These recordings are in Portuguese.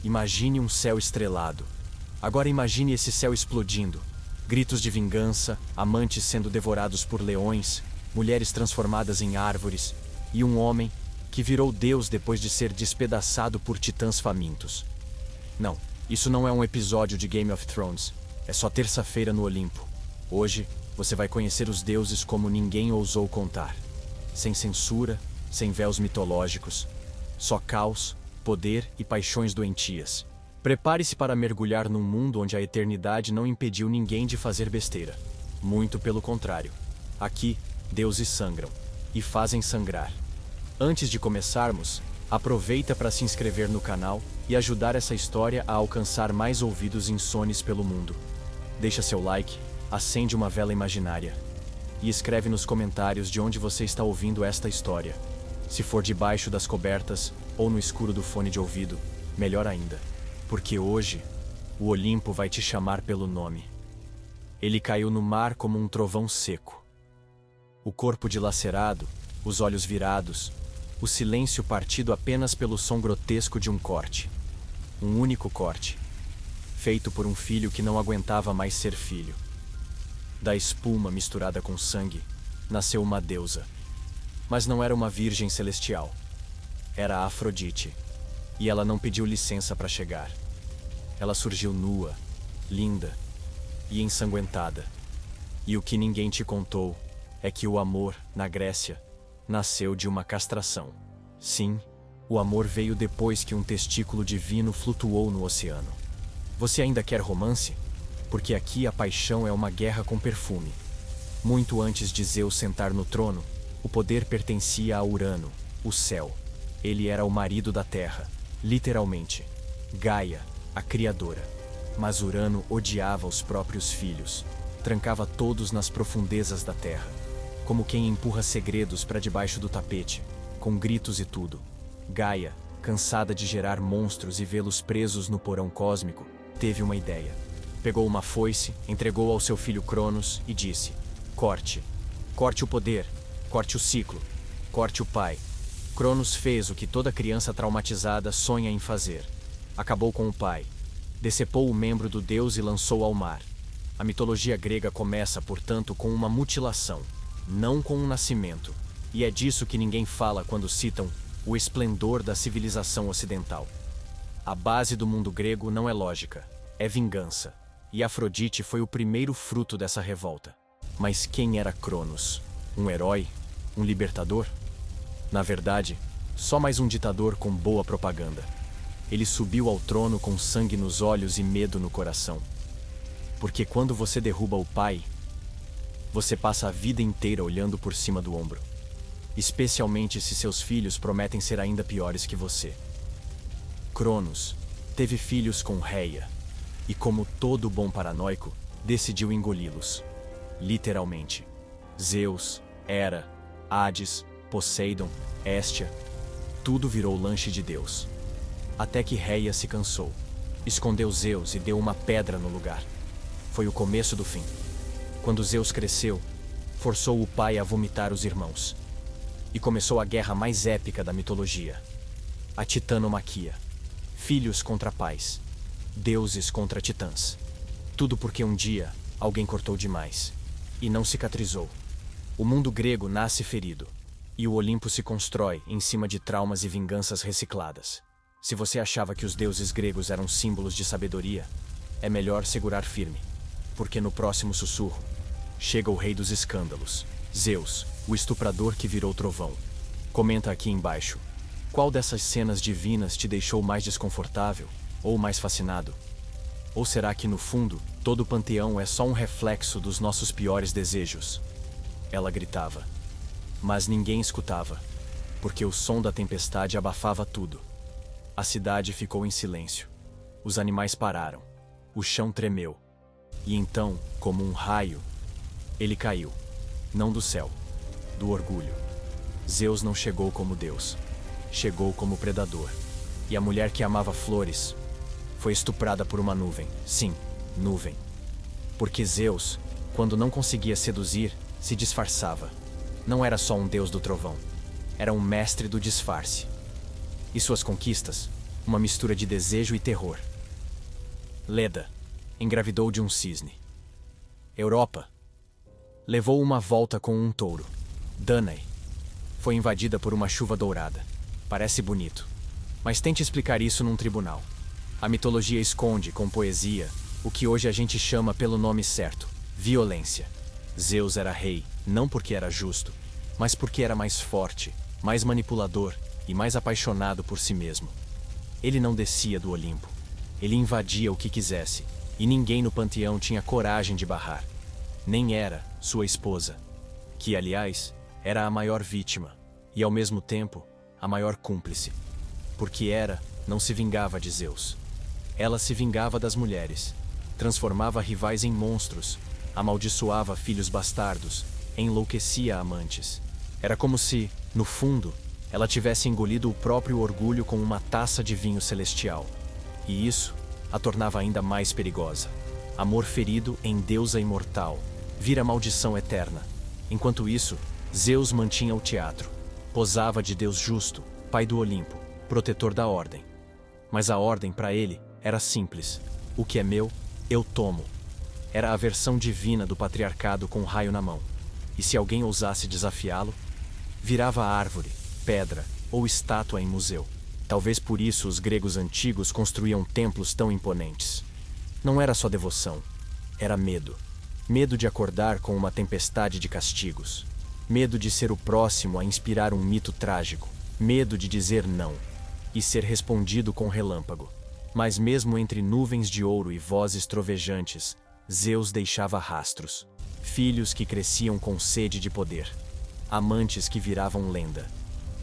Imagine um céu estrelado. Agora imagine esse céu explodindo. Gritos de vingança, amantes sendo devorados por leões, mulheres transformadas em árvores, e um homem que virou Deus depois de ser despedaçado por titãs famintos. Não, isso não é um episódio de Game of Thrones. É só terça-feira no Olimpo. Hoje, você vai conhecer os deuses como ninguém ousou contar. Sem censura, sem véus mitológicos. Só caos, poder e paixões doentias. Prepare-se para mergulhar num mundo onde a eternidade não impediu ninguém de fazer besteira. Muito pelo contrário. Aqui, deuses sangram. E fazem sangrar. Antes de começarmos, aproveita para se inscrever no canal e ajudar essa história a alcançar mais ouvidos insones pelo mundo. Deixa seu like, acende uma vela imaginária e escreve nos comentários de onde você está ouvindo esta história. Se for debaixo das cobertas ou no escuro do fone de ouvido, melhor ainda, porque hoje o Olimpo vai te chamar pelo nome. Ele caiu no mar como um trovão seco. O corpo dilacerado, os olhos virados, o silêncio partido apenas pelo som grotesco de um corte. Um único corte, feito por um filho que não aguentava mais ser filho. Da espuma misturada com sangue, nasceu uma deusa. Mas não era uma virgem celestial. Era Afrodite. E ela não pediu licença para chegar. Ela surgiu nua, linda e ensanguentada. E o que ninguém te contou é que o amor, na Grécia, nasceu de uma castração. Sim, o amor veio depois que um testículo divino flutuou no oceano. Você ainda quer romance? Porque aqui a paixão é uma guerra com perfume. Muito antes de Zeus sentar no trono, o poder pertencia a Urano, o céu. Ele era o marido da terra, literalmente. Gaia, a criadora. Mas Urano odiava os próprios filhos. Trancava todos nas profundezas da terra. Como quem empurra segredos para debaixo do tapete, com gritos e tudo. Gaia, cansada de gerar monstros e vê-los presos no porão cósmico, teve uma ideia. Pegou uma foice, entregou ao seu filho Cronos e disse: corte. Corte o poder. Corte o ciclo. Corte o pai. Cronos fez o que toda criança traumatizada sonha em fazer. Acabou com o pai. Decepou o membro do deus e lançou ao mar. A mitologia grega começa, portanto, com uma mutilação, não com um nascimento. E é disso que ninguém fala quando citam o esplendor da civilização ocidental. A base do mundo grego não é lógica, é vingança. E Afrodite foi o primeiro fruto dessa revolta. Mas quem era Cronos? Um herói? Um libertador? Na verdade, só mais um ditador com boa propaganda. Ele subiu ao trono com sangue nos olhos e medo no coração. Porque quando você derruba o pai, você passa a vida inteira olhando por cima do ombro. Especialmente se seus filhos prometem ser ainda piores que você. Cronos teve filhos com Reia, e como todo bom paranoico, decidiu engoli-los. Literalmente. Zeus, Hera, Hades, Poseidon, Héstia, tudo virou lanche de Deus. Até que Reia se cansou. Escondeu Zeus e deu uma pedra no lugar. Foi o começo do fim. Quando Zeus cresceu, forçou o pai a vomitar os irmãos. E começou a guerra mais épica da mitologia. A titanomaquia. Filhos contra pais. Deuses contra titãs. Tudo porque um dia alguém cortou demais. E não cicatrizou. O mundo grego nasce ferido. E o Olimpo se constrói em cima de traumas e vinganças recicladas. Se você achava que os deuses gregos eram símbolos de sabedoria, é melhor segurar firme. Porque no próximo sussurro, chega o rei dos escândalos. Zeus, o estuprador que virou trovão. Comenta aqui embaixo. Qual dessas cenas divinas te deixou mais desconfortável ou mais fascinado? Ou será que no fundo, todo o panteão é só um reflexo dos nossos piores desejos? Ela gritava. Mas ninguém escutava, porque o som da tempestade abafava tudo. A cidade ficou em silêncio. Os animais pararam. O chão tremeu. E então, como um raio, ele caiu. Não do céu, do orgulho. Zeus não chegou como Deus. Chegou como predador. E a mulher que amava flores foi estuprada por uma nuvem. Sim, nuvem. Porque Zeus, quando não conseguia seduzir, se disfarçava. Não era só um deus do trovão. Era um mestre do disfarce. E suas conquistas? uma mistura de desejo e terror. Leda engravidou de um cisne. Europa levou uma volta com um touro. Danae foi invadida por uma chuva dourada. Parece bonito, mas tente explicar isso num tribunal. A mitologia esconde, com poesia, o que hoje a gente chama pelo nome certo: violência. Zeus era rei, não porque era justo, mas porque era mais forte, mais manipulador e mais apaixonado por si mesmo. Ele não descia do Olimpo. Ele invadia o que quisesse, e ninguém no panteão tinha coragem de barrar. Nem Hera, sua esposa, que, aliás, era a maior vítima, e ao mesmo tempo, a maior cúmplice. Porque Hera não se vingava de Zeus. Ela se vingava das mulheres, transformava rivais em monstros, amaldiçoava filhos bastardos, enlouquecia amantes. Era como se, no fundo, ela tivesse engolido o próprio orgulho com uma taça de vinho celestial. E isso a tornava ainda mais perigosa. Amor ferido em deusa imortal vira maldição eterna. Enquanto isso, Zeus mantinha o teatro. Posava de Deus justo, pai do Olimpo, protetor da ordem. Mas a ordem, para ele, era simples. O que é meu, eu tomo. Era a versão divina do patriarcado com um raio na mão. E se alguém ousasse desafiá-lo, virava árvore, pedra ou estátua em museu. Talvez por isso os gregos antigos construíam templos tão imponentes. Não era só devoção, era medo. Medo de acordar com uma tempestade de castigos. Medo de ser o próximo a inspirar um mito trágico. Medo de dizer não e ser respondido com relâmpago. Mas mesmo entre nuvens de ouro e vozes trovejantes, Zeus deixava rastros. Filhos que cresciam com sede de poder. Amantes que viravam lenda.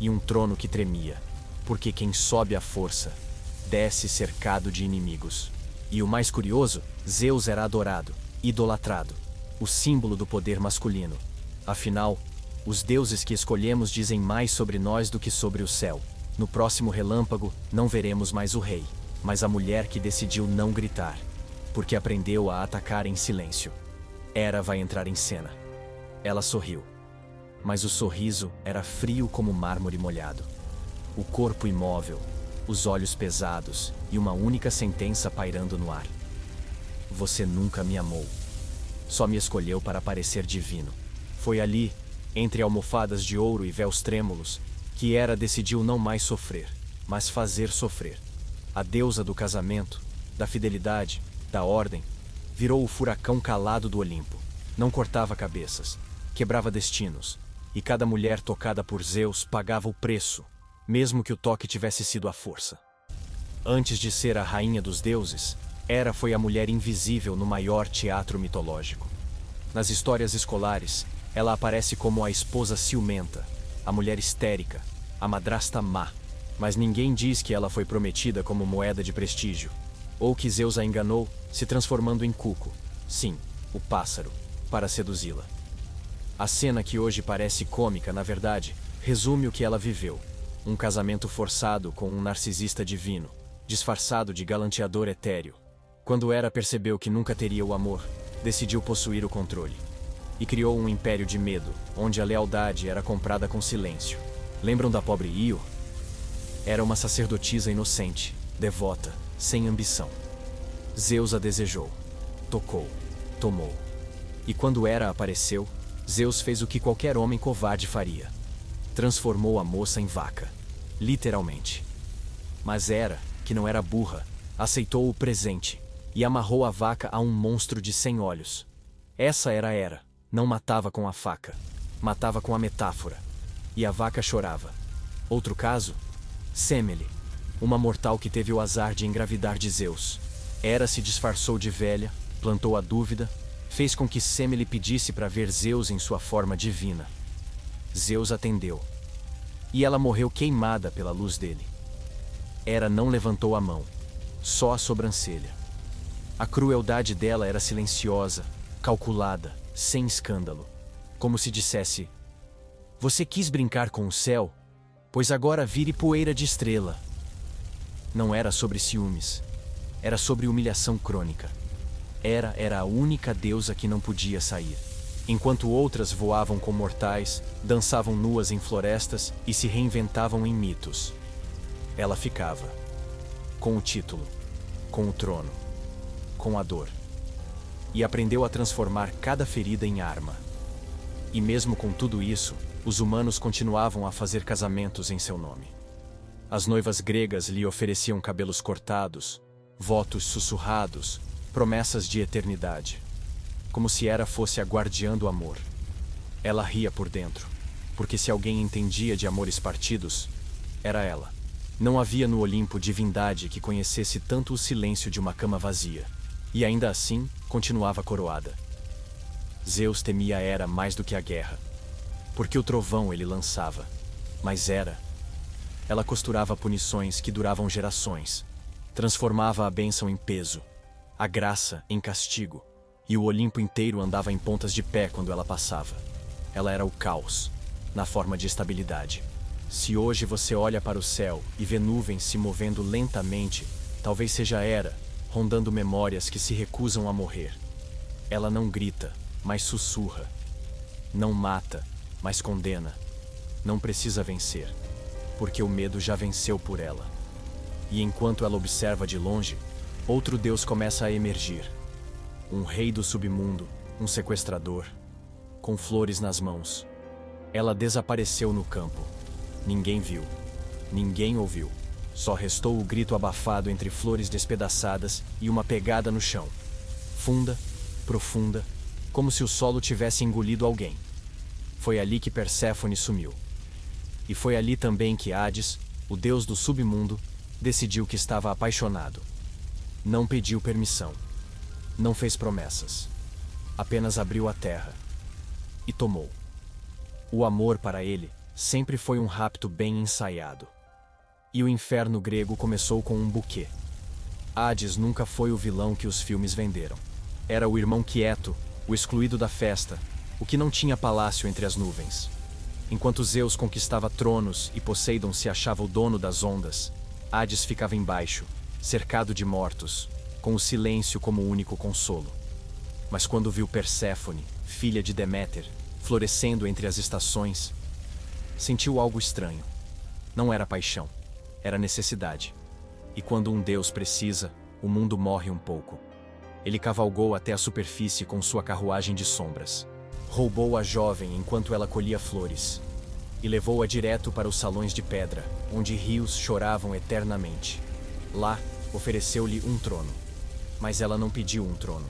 E um trono que tremia. Porque quem sobe à força, desce cercado de inimigos. E o mais curioso, Zeus era adorado, idolatrado, o símbolo do poder masculino. Afinal, os deuses que escolhemos dizem mais sobre nós do que sobre o céu. No próximo relâmpago, não veremos mais o rei, mas a mulher que decidiu não gritar, porque aprendeu a atacar em silêncio. Hera vai entrar em cena. Ela sorriu, mas o sorriso era frio como mármore molhado. O corpo imóvel, os olhos pesados e uma única sentença pairando no ar. Você nunca me amou. Só me escolheu para parecer divino. Foi ali, entre almofadas de ouro e véus trêmulos, que Hera decidiu não mais sofrer, mas fazer sofrer. A deusa do casamento, da fidelidade, da ordem, virou o furacão calado do Olimpo. Não cortava cabeças, quebrava destinos, e cada mulher tocada por Zeus pagava o preço, mesmo que o toque tivesse sido à força. Antes de ser a rainha dos deuses, Hera foi a mulher invisível no maior teatro mitológico. Nas histórias escolares, ela aparece como a esposa ciumenta, a mulher histérica, a madrasta má, mas ninguém diz que ela foi prometida como moeda de prestígio, ou que Zeus a enganou, se transformando em Cuco, sim, o pássaro, para seduzi-la. A cena que hoje parece cômica, na verdade, resume o que ela viveu. Um casamento forçado com um narcisista divino, disfarçado de galanteador etéreo. Quando Hera percebeu que nunca teria o amor, decidiu possuir o controle. E criou um império de medo, onde a lealdade era comprada com silêncio. Lembram da pobre Io? Era uma sacerdotisa inocente, devota, sem ambição. Zeus a desejou, tocou, tomou. E quando Hera apareceu, Zeus fez o que qualquer homem covarde faria. Transformou a moça em vaca, literalmente. Mas Hera, que não era burra, aceitou o presente e amarrou a vaca a um monstro de 100 olhos. Essa era Hera, não matava com a faca, matava com a metáfora. E a vaca chorava. Outro caso? Semele, uma mortal que teve o azar de engravidar de Zeus. Hera se disfarçou de velha, plantou a dúvida, fez com que Semele pedisse para ver Zeus em sua forma divina. Zeus atendeu. E ela morreu queimada pela luz dele. Hera não levantou a mão, só a sobrancelha. A crueldade dela era silenciosa, calculada, sem escândalo. Como se dissesse: você quis brincar com o céu? Pois agora vire poeira de estrela. Não era sobre ciúmes. Era sobre humilhação crônica. Hera era a única deusa que não podia sair. Enquanto outras voavam com mortais, dançavam nuas em florestas e se reinventavam em mitos. Ela ficava. com o título, com o trono, com a dor. E aprendeu a transformar cada ferida em arma. E mesmo com tudo isso, os humanos continuavam a fazer casamentos em seu nome. As noivas gregas lhe ofereciam cabelos cortados, votos sussurrados, promessas de eternidade, como se Hera fosse a guardiã do amor. Ela ria por dentro, porque se alguém entendia de amores partidos, era ela. Não havia no Olimpo divindade que conhecesse tanto o silêncio de uma cama vazia, e ainda assim continuava coroada. Zeus temia Hera mais do que a guerra, porque o trovão ele lançava, mas Hera, ela costurava punições que duravam gerações, transformava a bênção em peso, a graça em castigo, e o Olimpo inteiro andava em pontas de pé quando ela passava. Ela era o caos, na forma de estabilidade. Se hoje você olha para o céu e vê nuvens se movendo lentamente, talvez seja Hera, rondando memórias que se recusam a morrer. Ela não grita, mas sussurra. Não mata, mas condena. Não precisa vencer, porque o medo já venceu por ela. E enquanto ela observa de longe, outro deus começa a emergir. Um rei do submundo, um sequestrador, com flores nas mãos. Ela desapareceu no campo. Ninguém viu. Ninguém ouviu. Só restou o grito abafado entre flores despedaçadas e uma pegada no chão. Funda, profunda, como se o solo tivesse engolido alguém. Foi ali que Perséfone sumiu. E foi ali também que Hades, o deus do submundo, decidiu que estava apaixonado. Não pediu permissão. Não fez promessas. Apenas abriu a terra. E tomou. O amor para ele sempre foi um rapto bem ensaiado. E o inferno grego começou com um buquê. Hades nunca foi o vilão que os filmes venderam. Era o irmão quieto, o excluído da festa, o que não tinha palácio entre as nuvens. Enquanto Zeus conquistava tronos e Poseidon se achava o dono das ondas, Hades ficava embaixo, cercado de mortos, com o silêncio como único consolo. Mas quando viu Perséfone, filha de Deméter, florescendo entre as estações, sentiu algo estranho. Não era paixão, era necessidade. E quando um deus precisa, o mundo morre um pouco. Ele cavalgou até a superfície com sua carruagem de sombras. Roubou a jovem enquanto ela colhia flores. E levou-a direto para os salões de pedra, onde rios choravam eternamente. Lá, ofereceu-lhe um trono. Mas ela não pediu um trono.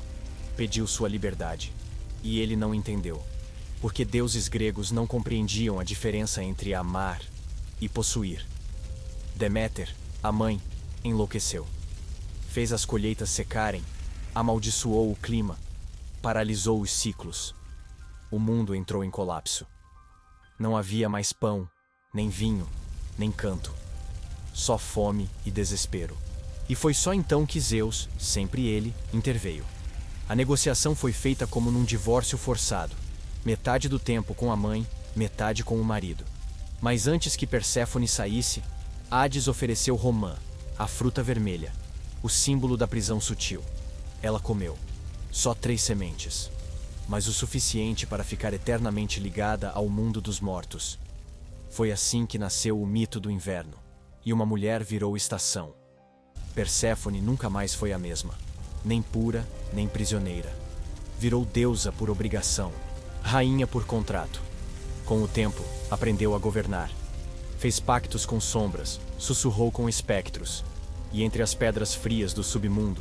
Pediu sua liberdade. E ele não entendeu. Porque deuses gregos não compreendiam a diferença entre amar e possuir. Deméter, a mãe, enlouqueceu. Fez as colheitas secarem, amaldiçoou o clima, paralisou os ciclos. O mundo entrou em colapso. Não havia mais pão, nem vinho, nem canto. Só fome e desespero. E foi só então que Zeus, sempre ele, interveio. A negociação foi feita como num divórcio forçado. Metade do tempo com a mãe, metade com o marido. Mas antes que Perséfone saísse, Hades ofereceu romã, a fruta vermelha, o símbolo da prisão sutil. Ela comeu. Só 3 sementes. Mas o suficiente para ficar eternamente ligada ao mundo dos mortos. Foi assim que nasceu o mito do inverno. E uma mulher virou estação. Perséfone nunca mais foi a mesma. Nem pura, nem prisioneira. Virou deusa por obrigação. Rainha por contrato. Com o tempo, aprendeu a governar. Fez pactos com sombras, sussurrou com espectros. E entre as pedras frias do submundo,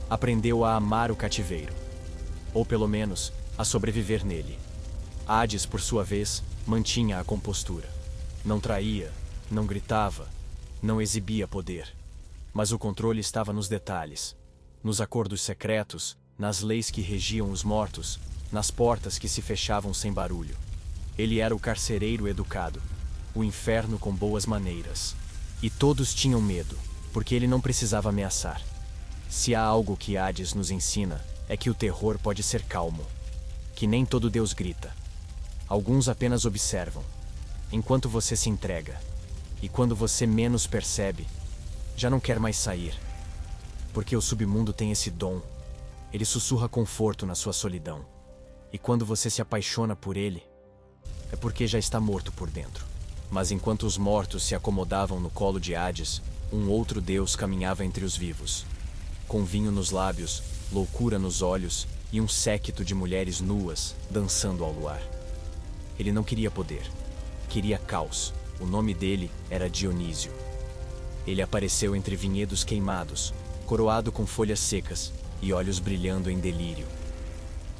aprendeu a amar o cativeiro. Ou pelo menos, a sobreviver nele. Hades, por sua vez, mantinha a compostura. Não traía, não gritava, não exibia poder. Mas o controle estava nos detalhes. Nos acordos secretos, nas leis que regiam os mortos, nas portas que se fechavam sem barulho. Ele era o carcereiro educado, o inferno com boas maneiras. E todos tinham medo, porque ele não precisava ameaçar. Se há algo que Hades nos ensina, é que o terror pode ser calmo. Que nem todo Deus grita. Alguns apenas observam, enquanto você se entrega. E quando você menos percebe, já não quer mais sair. Porque o submundo tem esse dom. Ele sussurra conforto na sua solidão. E quando você se apaixona por ele, é porque já está morto por dentro. Mas enquanto os mortos se acomodavam no colo de Hades, Um outro deus caminhava entre os vivos. Com vinho nos lábios, loucura nos olhos e um séquito de mulheres nuas dançando ao luar. Ele não queria poder, queria caos. O nome dele era Dionísio. Ele apareceu entre vinhedos queimados, coroado com folhas secas e olhos brilhando em delírio.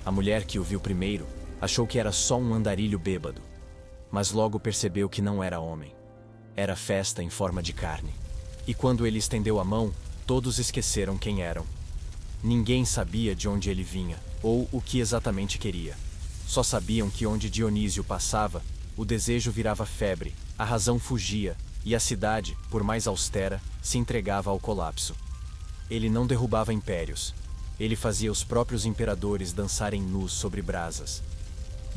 A mulher que o viu primeiro achou que era só um andarilho bêbado, mas logo percebeu que não era homem. Era festa em forma de carne. E quando ele estendeu a mão, todos esqueceram quem eram. Ninguém sabia de onde ele vinha, ou o que exatamente queria. Só sabiam que onde Dionísio passava, o desejo virava febre, a razão fugia, e a cidade, por mais austera, se entregava ao colapso. Ele não derrubava impérios. Ele fazia os próprios imperadores dançarem nus sobre brasas.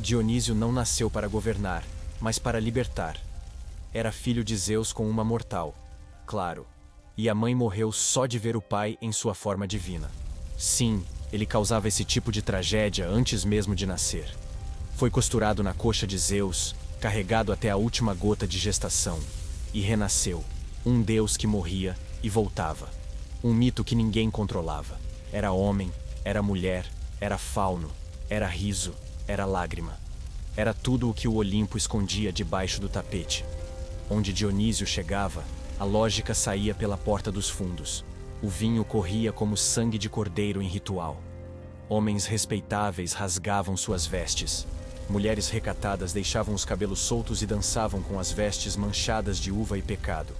Dionísio não nasceu para governar, mas para libertar. Era filho de Zeus com uma mortal, claro. E a mãe morreu só de ver o pai em sua forma divina. Sim, ele causava esse tipo de tragédia antes mesmo de nascer. Foi costurado na coxa de Zeus, carregado até a última gota de gestação. E renasceu, um deus que morria e voltava. Um mito que ninguém controlava. Era homem, era mulher, era fauno, era riso, era lágrima. Era tudo o que o Olimpo escondia debaixo do tapete. Onde Dionísio chegava, a lógica saía pela porta dos fundos. O vinho corria como sangue de cordeiro em ritual. Homens respeitáveis rasgavam suas vestes. Mulheres recatadas deixavam os cabelos soltos e dançavam com as vestes manchadas de uva e pecado.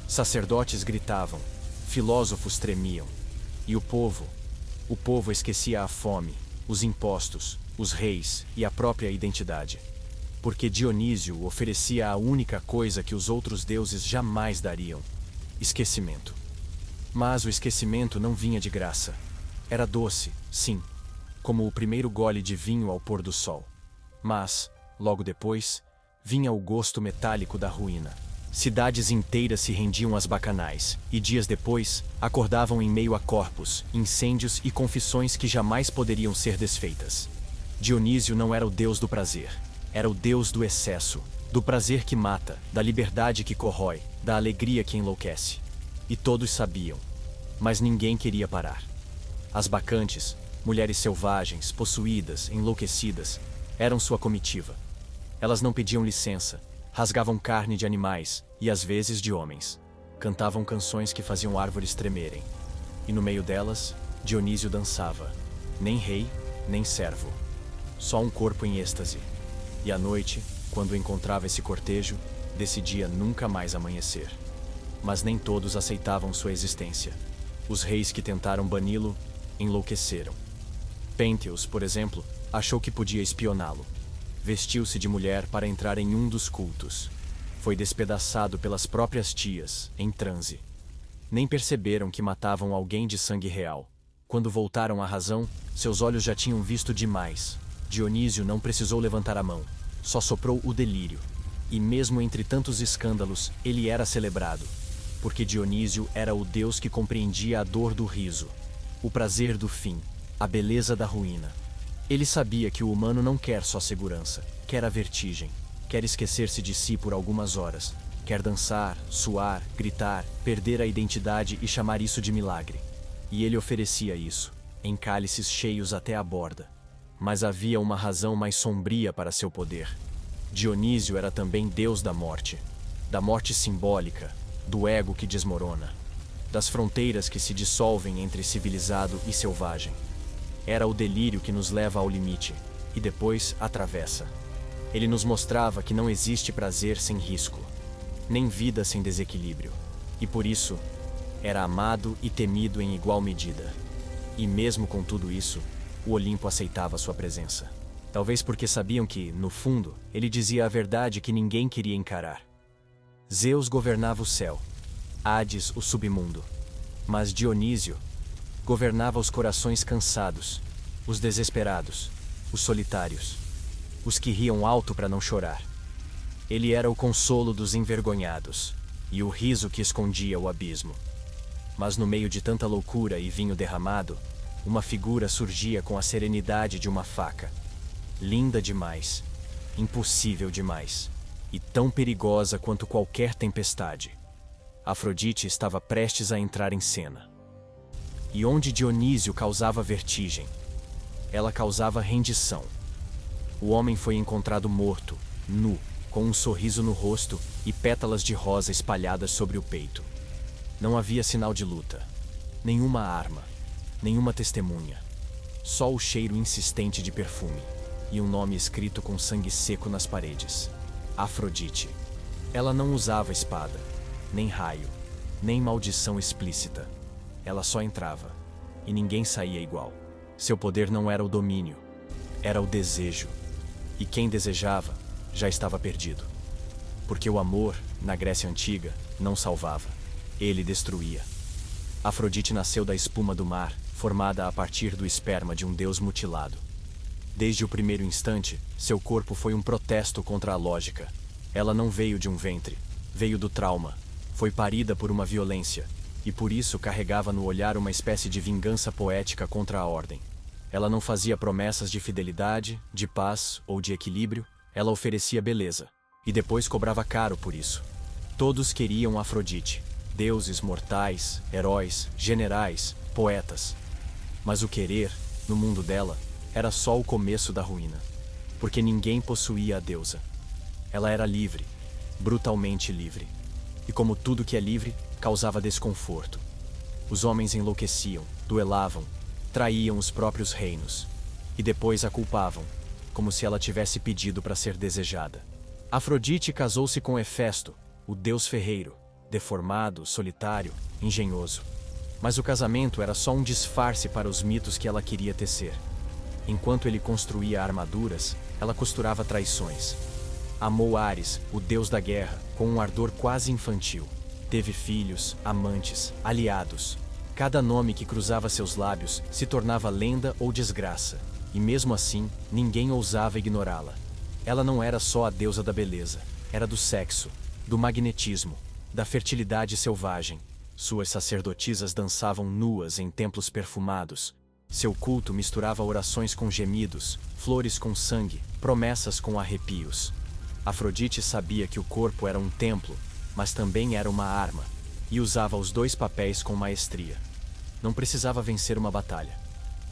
Sacerdotes gritavam, filósofos tremiam. E o povo esquecia a fome, os impostos, os reis e a própria identidade. Porque Dionísio oferecia a única coisa que os outros deuses jamais dariam: esquecimento. Mas o esquecimento não vinha de graça. Era doce, sim, como o primeiro gole de vinho ao pôr do sol. Mas, logo depois, vinha o gosto metálico da ruína. Cidades inteiras se rendiam às bacanais, e dias depois, acordavam em meio a corpos, incêndios e confissões que jamais poderiam ser desfeitas. Dionísio não era o deus do prazer. Era o deus do excesso, do prazer que mata, da liberdade que corrói, da alegria que enlouquece. E todos sabiam, mas ninguém queria parar. As bacantes, mulheres selvagens, possuídas, enlouquecidas, eram sua comitiva. Elas não pediam licença, rasgavam carne de animais e às vezes de homens. Cantavam canções que faziam árvores tremerem. E no meio delas, Dionísio dançava. Nem rei, nem servo. Só um corpo em êxtase. E à noite, quando encontrava esse cortejo, decidia nunca mais amanhecer. Mas nem todos aceitavam sua existência. Os reis que tentaram bani-lo enlouqueceram. Pênteos, por exemplo, achou que podia espioná-lo. Vestiu-se de mulher para entrar em um dos cultos. Foi despedaçado pelas próprias tias, em transe. Nem perceberam que matavam alguém de sangue real. Quando voltaram à razão, seus olhos já tinham visto demais. Dionísio não precisou levantar a mão, só soprou o delírio. E mesmo entre tantos escândalos, ele era celebrado. Porque Dionísio era o deus que compreendia a dor do riso, o prazer do fim, a beleza da ruína. Ele sabia que o humano não quer só segurança, quer a vertigem, quer esquecer-se de si por algumas horas, quer dançar, suar, gritar, perder a identidade e chamar isso de milagre. E ele oferecia isso, em cálices cheios até a borda. Mas havia uma razão mais sombria para seu poder. Dionísio era também deus da morte simbólica, do ego que desmorona, das fronteiras que se dissolvem entre civilizado e selvagem. Era o delírio que nos leva ao limite, e depois atravessa. Ele nos mostrava que não existe prazer sem risco, nem vida sem desequilíbrio. E por isso, era amado e temido em igual medida. E mesmo com tudo isso, o Olimpo aceitava sua presença. Talvez porque sabiam que, no fundo, ele dizia a verdade que ninguém queria encarar. Zeus governava o céu, Hades o submundo. Mas Dionísio governava os corações cansados, os desesperados, os solitários, os que riam alto para não chorar. Ele era o consolo dos envergonhados e o riso que escondia o abismo. Mas no meio de tanta loucura e vinho derramado, uma figura surgia com a serenidade de uma faca. Linda demais, impossível demais, e tão perigosa quanto qualquer tempestade. Afrodite estava prestes a entrar em cena. E onde Dionísio causava vertigem, ela causava rendição. O homem foi encontrado morto, nu, com um sorriso no rosto e pétalas de rosa espalhadas sobre o peito. Não havia sinal de luta, nenhuma arma, nenhuma testemunha. Só o cheiro insistente de perfume e um nome escrito com sangue seco nas paredes: Afrodite. Ela não usava espada, nem raio, nem maldição explícita. Ela só entrava, e ninguém saía igual. Seu poder não era o domínio, era o desejo. E quem desejava já estava perdido. Porque o amor, na Grécia Antiga, não salvava, ele destruía. Afrodite nasceu da espuma do mar, formada a partir do esperma de um deus mutilado. Desde o primeiro instante, seu corpo foi um protesto contra a lógica. Ela não veio de um ventre, veio do trauma. Foi parida por uma violência, e por isso carregava no olhar uma espécie de vingança poética contra a ordem. Ela não fazia promessas de fidelidade, de paz ou de equilíbrio, ela oferecia beleza, e depois cobrava caro por isso. Todos queriam Afrodite, deuses mortais, heróis, generais, poetas. Mas o querer, no mundo dela, era só o começo da ruína, porque ninguém possuía a deusa. Ela era livre, brutalmente livre. E como tudo que é livre, causava desconforto. Os homens enlouqueciam, duelavam, traíam os próprios reinos. E depois a culpavam, como se ela tivesse pedido para ser desejada. Afrodite casou-se com Hefesto, o deus ferreiro, deformado, solitário, engenhoso. Mas o casamento era só um disfarce para os mitos que ela queria tecer. Enquanto ele construía armaduras, ela costurava traições. Amou Ares, o deus da guerra, com um ardor quase infantil. Teve filhos, amantes, aliados. Cada nome que cruzava seus lábios se tornava lenda ou desgraça. E mesmo assim, ninguém ousava ignorá-la. Ela não era só a deusa da beleza, era do sexo, do magnetismo, da fertilidade selvagem. Suas sacerdotisas dançavam nuas em templos perfumados. Seu culto misturava orações com gemidos, flores com sangue, promessas com arrepios. Afrodite sabia que o corpo era um templo, mas também era uma arma, e usava os dois papéis com maestria. Não precisava vencer uma batalha.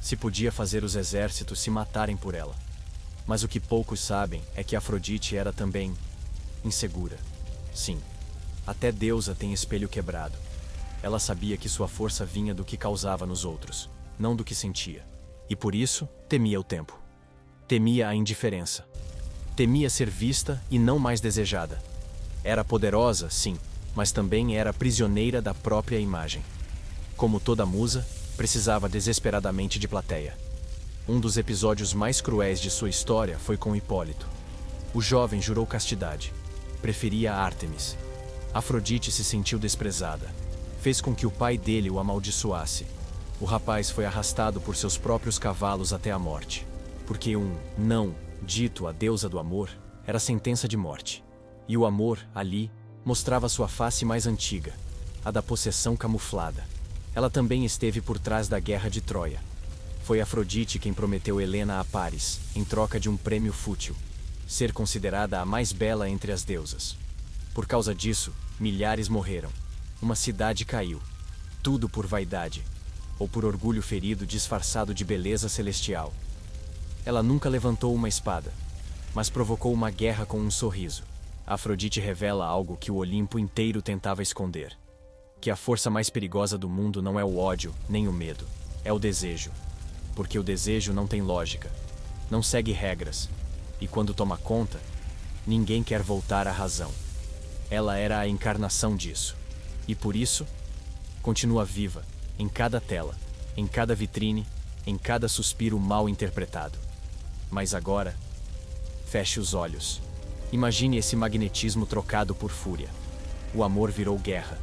Se podia fazer os exércitos se matarem por ela. Mas o que poucos sabem é que Afrodite era também insegura. Sim, até deusa tem espelho quebrado. Ela sabia que sua força vinha do que causava nos outros, não do que sentia. E por isso, temia o tempo. Temia a indiferença. Temia ser vista e não mais desejada. Era poderosa, sim, mas também era prisioneira da própria imagem. Como toda musa, precisava desesperadamente de plateia. Um dos episódios mais cruéis de sua história foi com Hipólito. O jovem jurou castidade. Preferia Ártemis. Afrodite se sentiu desprezada. Fez com que o pai dele o amaldiçoasse. O rapaz foi arrastado por seus próprios cavalos até a morte. Porque um não dito à deusa do amor era sentença de morte. E o amor, ali, mostrava sua face mais antiga, a da possessão camuflada. Ela também esteve por trás da guerra de Troia. Foi Afrodite quem prometeu Helena a Paris, em troca de um prêmio fútil, ser considerada a mais bela entre as deusas. Por causa disso, milhares morreram. Uma cidade caiu. Tudo por vaidade, ou por orgulho ferido disfarçado de beleza celestial. Ela nunca levantou uma espada, mas provocou uma guerra com um sorriso. Afrodite revela algo que o Olimpo inteiro tentava esconder. Que a força mais perigosa do mundo não é o ódio, nem o medo. É o desejo. Porque o desejo não tem lógica. Não segue regras. E quando toma conta, ninguém quer voltar à razão. Ela era a encarnação disso. E por isso, continua viva, em cada tela, em cada vitrine, em cada suspiro mal interpretado. Mas agora, feche os olhos. Imagine esse magnetismo trocado por fúria. O amor virou guerra.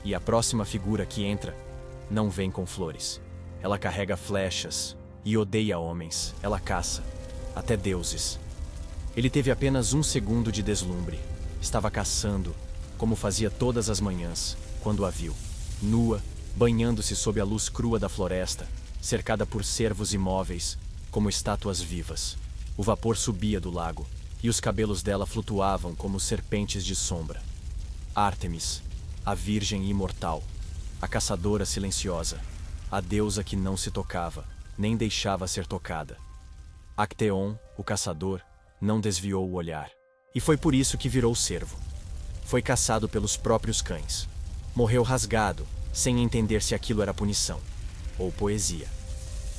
E a próxima figura que entra não vem com flores. Ela carrega flechas e odeia homens. Ela caça, até deuses. Ele teve apenas 1 segundo de deslumbre. Estava caçando, como fazia todas as manhãs, quando a viu, nua, banhando-se sob a luz crua da floresta, cercada por cervos imóveis, como estátuas vivas. O vapor subia do lago, e os cabelos dela flutuavam como serpentes de sombra. Ártemis, a virgem imortal, a caçadora silenciosa, a deusa que não se tocava, nem deixava ser tocada. Acteon, o caçador, não desviou o olhar. E foi por isso que virou cervo. Foi caçado pelos próprios cães. Morreu rasgado, sem entender se aquilo era punição ou poesia.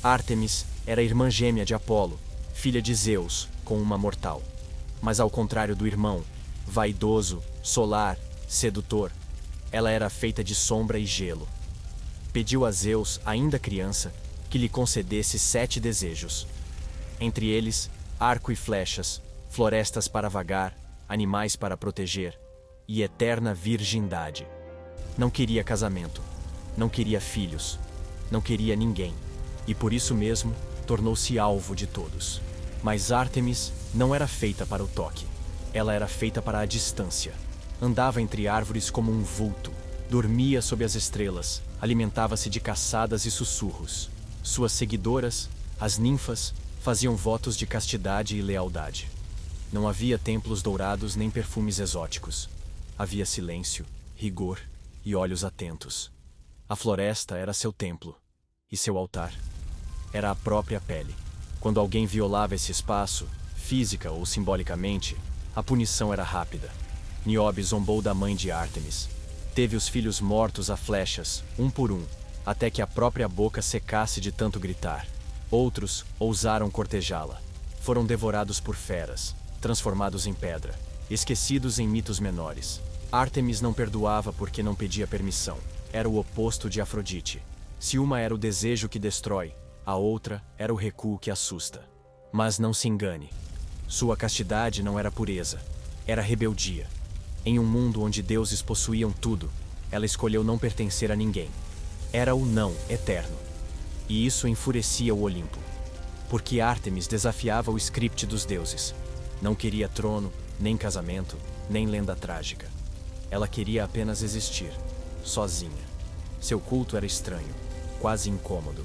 Ártemis era irmã gêmea de Apolo, filha de Zeus, com uma mortal. Mas ao contrário do irmão, vaidoso, solar, sedutor, ela era feita de sombra e gelo. Pediu a Zeus, ainda criança, que lhe concedesse 7 desejos. Entre eles, arco e flechas, florestas para vagar, animais para proteger e eterna virgindade. Não queria casamento, não queria filhos, não queria ninguém, e por isso mesmo tornou-se alvo de todos. Mas Ártemis não era feita para o toque, ela era feita para a distância. Andava entre árvores como um vulto, dormia sob as estrelas, alimentava-se de caçadas e sussurros. Suas seguidoras, as ninfas, faziam votos de castidade e lealdade. Não havia templos dourados nem perfumes exóticos. Havia silêncio, rigor e olhos atentos. A floresta era seu templo, e seu altar era a própria pele. Quando alguém violava esse espaço, física ou simbolicamente, a punição era rápida. Niobe zombou da mãe de Ártemis. Teve os filhos mortos a flechas, um por um, até que a própria boca secasse de tanto gritar. Outros ousaram cortejá-la. Foram devorados por feras, transformados em pedra, esquecidos em mitos menores. Ártemis não perdoava porque não pedia permissão. Era o oposto de Afrodite. Se uma era o desejo que destrói, a outra era o recuo que assusta. Mas não se engane. Sua castidade não era pureza, era rebeldia. Em um mundo onde deuses possuíam tudo, ela escolheu não pertencer a ninguém. Era o não eterno. E isso enfurecia o Olimpo. Porque Ártemis desafiava o script dos deuses. Não queria trono, nem casamento, nem lenda trágica. Ela queria apenas existir, sozinha. Seu culto era estranho, quase incômodo.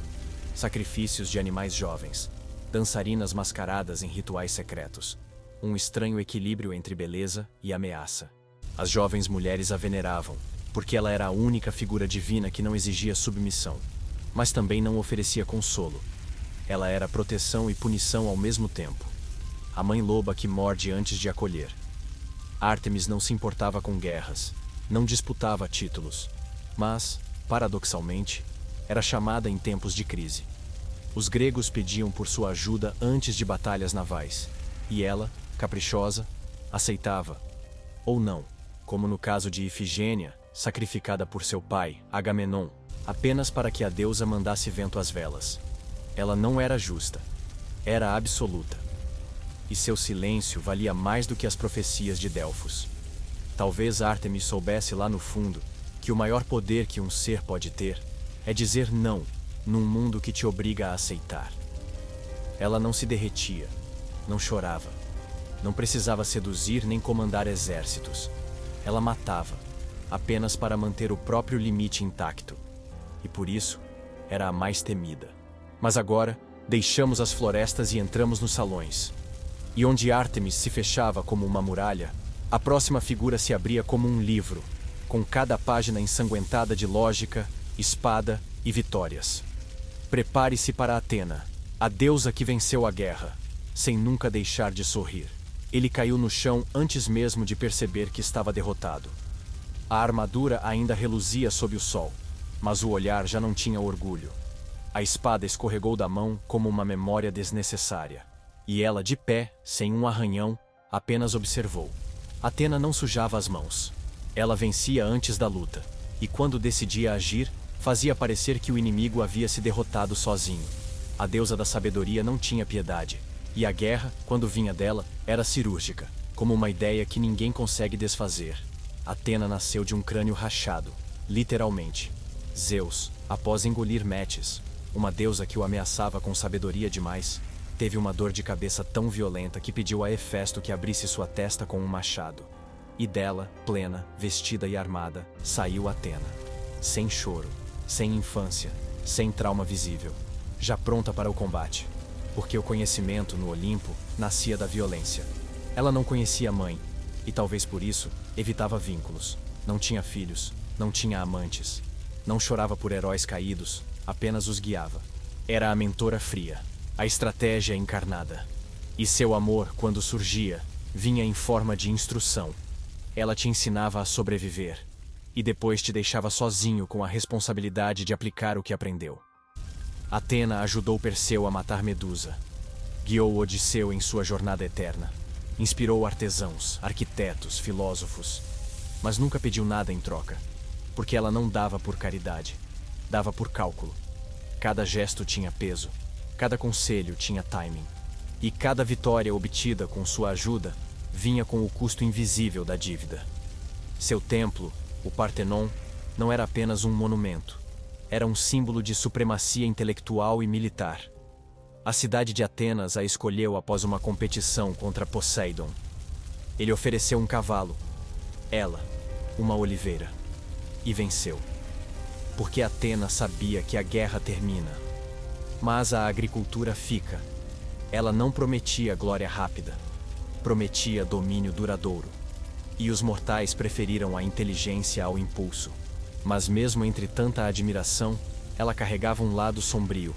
Sacrifícios de animais jovens, dançarinas mascaradas em rituais secretos. Um estranho equilíbrio entre beleza e ameaça. As jovens mulheres a veneravam, porque ela era a única figura divina que não exigia submissão, mas também não oferecia consolo. Ela era proteção e punição ao mesmo tempo. A mãe loba que morde antes de acolher. Ártemis não se importava com guerras, não disputava títulos, mas, paradoxalmente, era chamada em tempos de crise. Os gregos pediam por sua ajuda antes de batalhas navais, e ela, caprichosa, aceitava. Ou não, como no caso de Ifigênia, sacrificada por seu pai, Agamenon, apenas para que a deusa mandasse vento às velas. Ela não era justa, era absoluta. E seu silêncio valia mais do que as profecias de Delfos. Talvez Ártemis soubesse lá no fundo que o maior poder que um ser pode ter é dizer não num mundo que te obriga a aceitar. Ela não se derretia, não chorava, não precisava seduzir nem comandar exércitos. Ela matava, apenas para manter o próprio limite intacto. E por isso, era a mais temida. Mas agora, deixamos as florestas e entramos nos salões. E onde Ártemis se fechava como uma muralha, a próxima figura se abria como um livro, com cada página ensanguentada de lógica, espada e vitórias. Prepare-se para Atena, a deusa que venceu a guerra, sem nunca deixar de sorrir. Ele caiu no chão antes mesmo de perceber que estava derrotado. A armadura ainda reluzia sob o sol, mas o olhar já não tinha orgulho. A espada escorregou da mão como uma memória desnecessária. E ela, de pé, sem um arranhão, apenas observou. Atena não sujava as mãos. Ela vencia antes da luta, e quando decidia agir, fazia parecer que o inimigo havia se derrotado sozinho. A deusa da sabedoria não tinha piedade, e a guerra, quando vinha dela, era cirúrgica, como uma ideia que ninguém consegue desfazer. Atena nasceu de um crânio rachado, literalmente. Zeus, após engolir Metis, uma deusa que o ameaçava com sabedoria demais, teve uma dor de cabeça tão violenta que pediu a Hefesto que abrisse sua testa com um machado. E dela, plena, vestida e armada, saiu Atena. Sem choro, sem infância, sem trauma visível, já pronta para o combate. Porque o conhecimento no Olimpo nascia da violência. Ela não conhecia a mãe, e talvez por isso evitava vínculos. Não tinha filhos, não tinha amantes, não chorava por heróis caídos, apenas os guiava. Era a mentora fria, a estratégia encarnada. E seu amor, quando surgia, vinha em forma de instrução. Ela te ensinava a sobreviver, e depois te deixava sozinho com a responsabilidade de aplicar o que aprendeu. Atena ajudou Perseu a matar Medusa, guiou Odisseu em sua jornada eterna, inspirou artesãos, arquitetos, filósofos, mas nunca pediu nada em troca, porque ela não dava por caridade, dava por cálculo. Cada gesto tinha peso, cada conselho tinha timing, e cada vitória obtida com sua ajuda vinha com o custo invisível da dívida. Seu templo, o Partenon, não era apenas um monumento, era um símbolo de supremacia intelectual e militar. A cidade de Atenas a escolheu após uma competição contra Poseidon. Ele ofereceu um cavalo, ela, uma oliveira, e venceu. Porque Atenas sabia que a guerra termina, mas a agricultura fica. Ela não prometia glória rápida, prometia domínio duradouro. E os mortais preferiram a inteligência ao impulso. Mas mesmo entre tanta admiração, ela carregava um lado sombrio.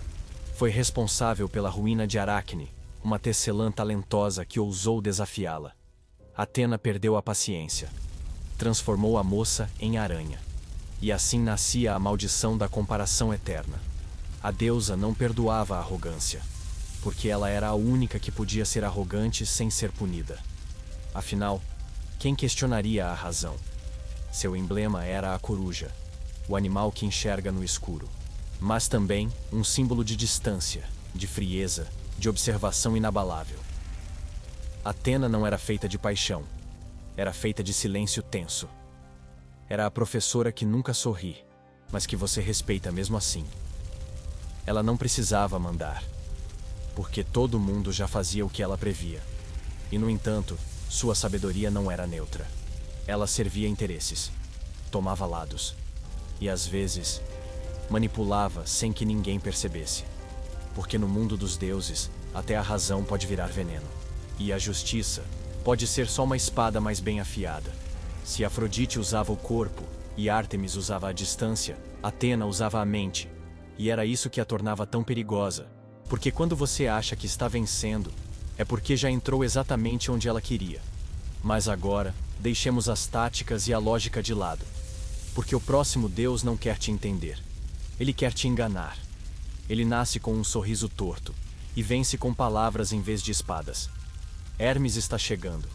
Foi responsável pela ruína de Aracne, uma tecelã talentosa que ousou desafiá-la. Atena perdeu a paciência. Transformou a moça em aranha. E assim nascia a maldição da comparação eterna. A deusa não perdoava a arrogância, porque ela era a única que podia ser arrogante sem ser punida. Afinal, quem questionaria a razão? Seu emblema era a coruja, o animal que enxerga no escuro, mas também um símbolo de distância, de frieza, de observação inabalável. Atena não era feita de paixão, era feita de silêncio tenso. Era a professora que nunca sorri, mas que você respeita mesmo assim. Ela não precisava mandar, porque todo mundo já fazia o que ela previa. E, no entanto, sua sabedoria não era neutra. Ela servia interesses, tomava lados, e às vezes manipulava sem que ninguém percebesse. Porque no mundo dos deuses, até a razão pode virar veneno. E a justiça pode ser só uma espada mais bem afiada. Se Afrodite usava o corpo e Ártemis usava a distância, Atena usava a mente. E era isso que a tornava tão perigosa. Porque quando você acha que está vencendo, é porque já entrou exatamente onde ela queria. Mas agora, deixemos as táticas e a lógica de lado. Porque o próximo Deus não quer te entender. Ele quer te enganar. Ele nasce com um sorriso torto e vence com palavras em vez de espadas. Hermes está chegando,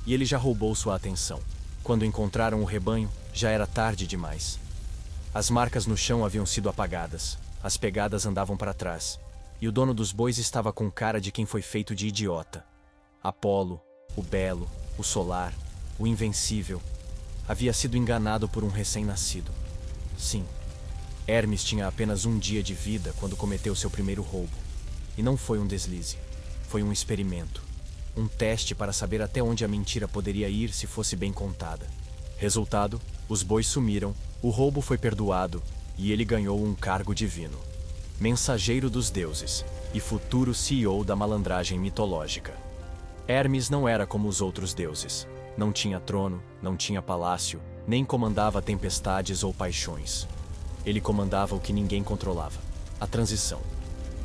e ele já roubou sua atenção. Quando encontraram o rebanho, já era tarde demais. As marcas no chão haviam sido apagadas, as pegadas andavam para trás, e o dono dos bois estava com cara de quem foi feito de idiota. Apolo, o belo, o solar, o invencível, havia sido enganado por um recém-nascido. Sim, Hermes tinha apenas um dia de vida quando cometeu seu primeiro roubo. E não foi um deslize, foi um experimento. Um teste para saber até onde a mentira poderia ir se fosse bem contada. Resultado, os bois sumiram, o roubo foi perdoado e ele ganhou um cargo divino. Mensageiro dos deuses e futuro CEO da malandragem mitológica. Hermes não era como os outros deuses. Não tinha trono, não tinha palácio, nem comandava tempestades ou paixões. Ele comandava o que ninguém controlava: a transição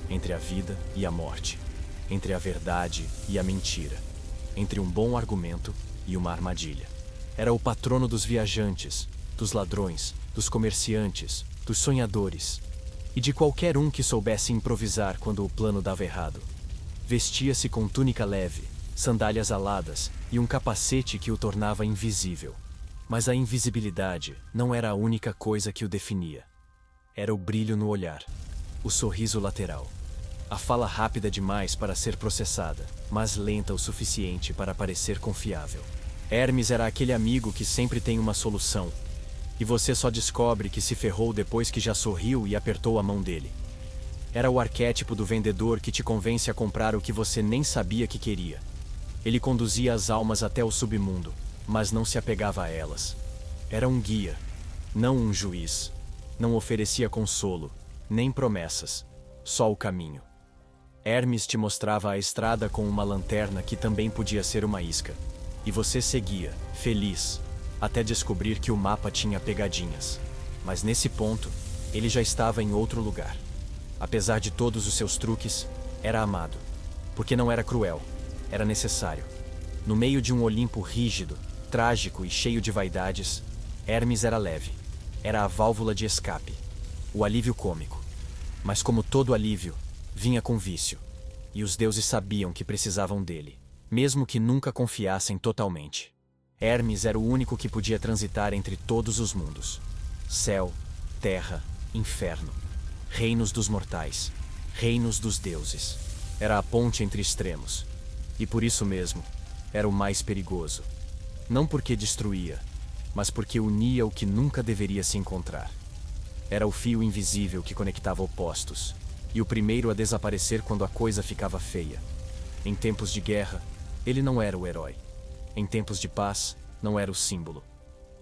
entre a vida e a morte, entre a verdade e a mentira, entre um bom argumento e uma armadilha. Era o patrono dos viajantes, dos ladrões, dos comerciantes, dos sonhadores e de qualquer um que soubesse improvisar quando o plano dava errado. Vestia-se com túnica leve, sandálias aladas e um capacete que o tornava invisível. Mas a invisibilidade não era a única coisa que o definia. Era o brilho no olhar, o sorriso lateral, a fala rápida demais para ser processada, mas lenta o suficiente para parecer confiável. Hermes era aquele amigo que sempre tem uma solução, e você só descobre que se ferrou depois que já sorriu e apertou a mão dele. Era o arquétipo do vendedor que te convence a comprar o que você nem sabia que queria. Ele conduzia as almas até o submundo, mas não se apegava a elas. Era um guia, não um juiz. Não oferecia consolo, nem promessas, só o caminho. Hermes te mostrava a estrada com uma lanterna que também podia ser uma isca. E você seguia, feliz, até descobrir que o mapa tinha pegadinhas. Mas nesse ponto, ele já estava em outro lugar. Apesar de todos os seus truques, era amado. Porque não era cruel, era necessário. No meio de um Olimpo rígido, trágico e cheio de vaidades, Hermes era leve. Era a válvula de escape, o alívio cômico. Mas como todo alívio, vinha com vício. E os deuses sabiam que precisavam dele, mesmo que nunca confiassem totalmente. Hermes era o único que podia transitar entre todos os mundos. Céu, terra, inferno. Reinos dos mortais, reinos dos deuses. Era a ponte entre extremos. E por isso mesmo, era o mais perigoso. Não porque destruía, mas porque unia o que nunca deveria se encontrar. Era o fio invisível que conectava opostos, e o primeiro a desaparecer quando a coisa ficava feia. Em tempos de guerra, ele não era o herói. Em tempos de paz, não era o símbolo.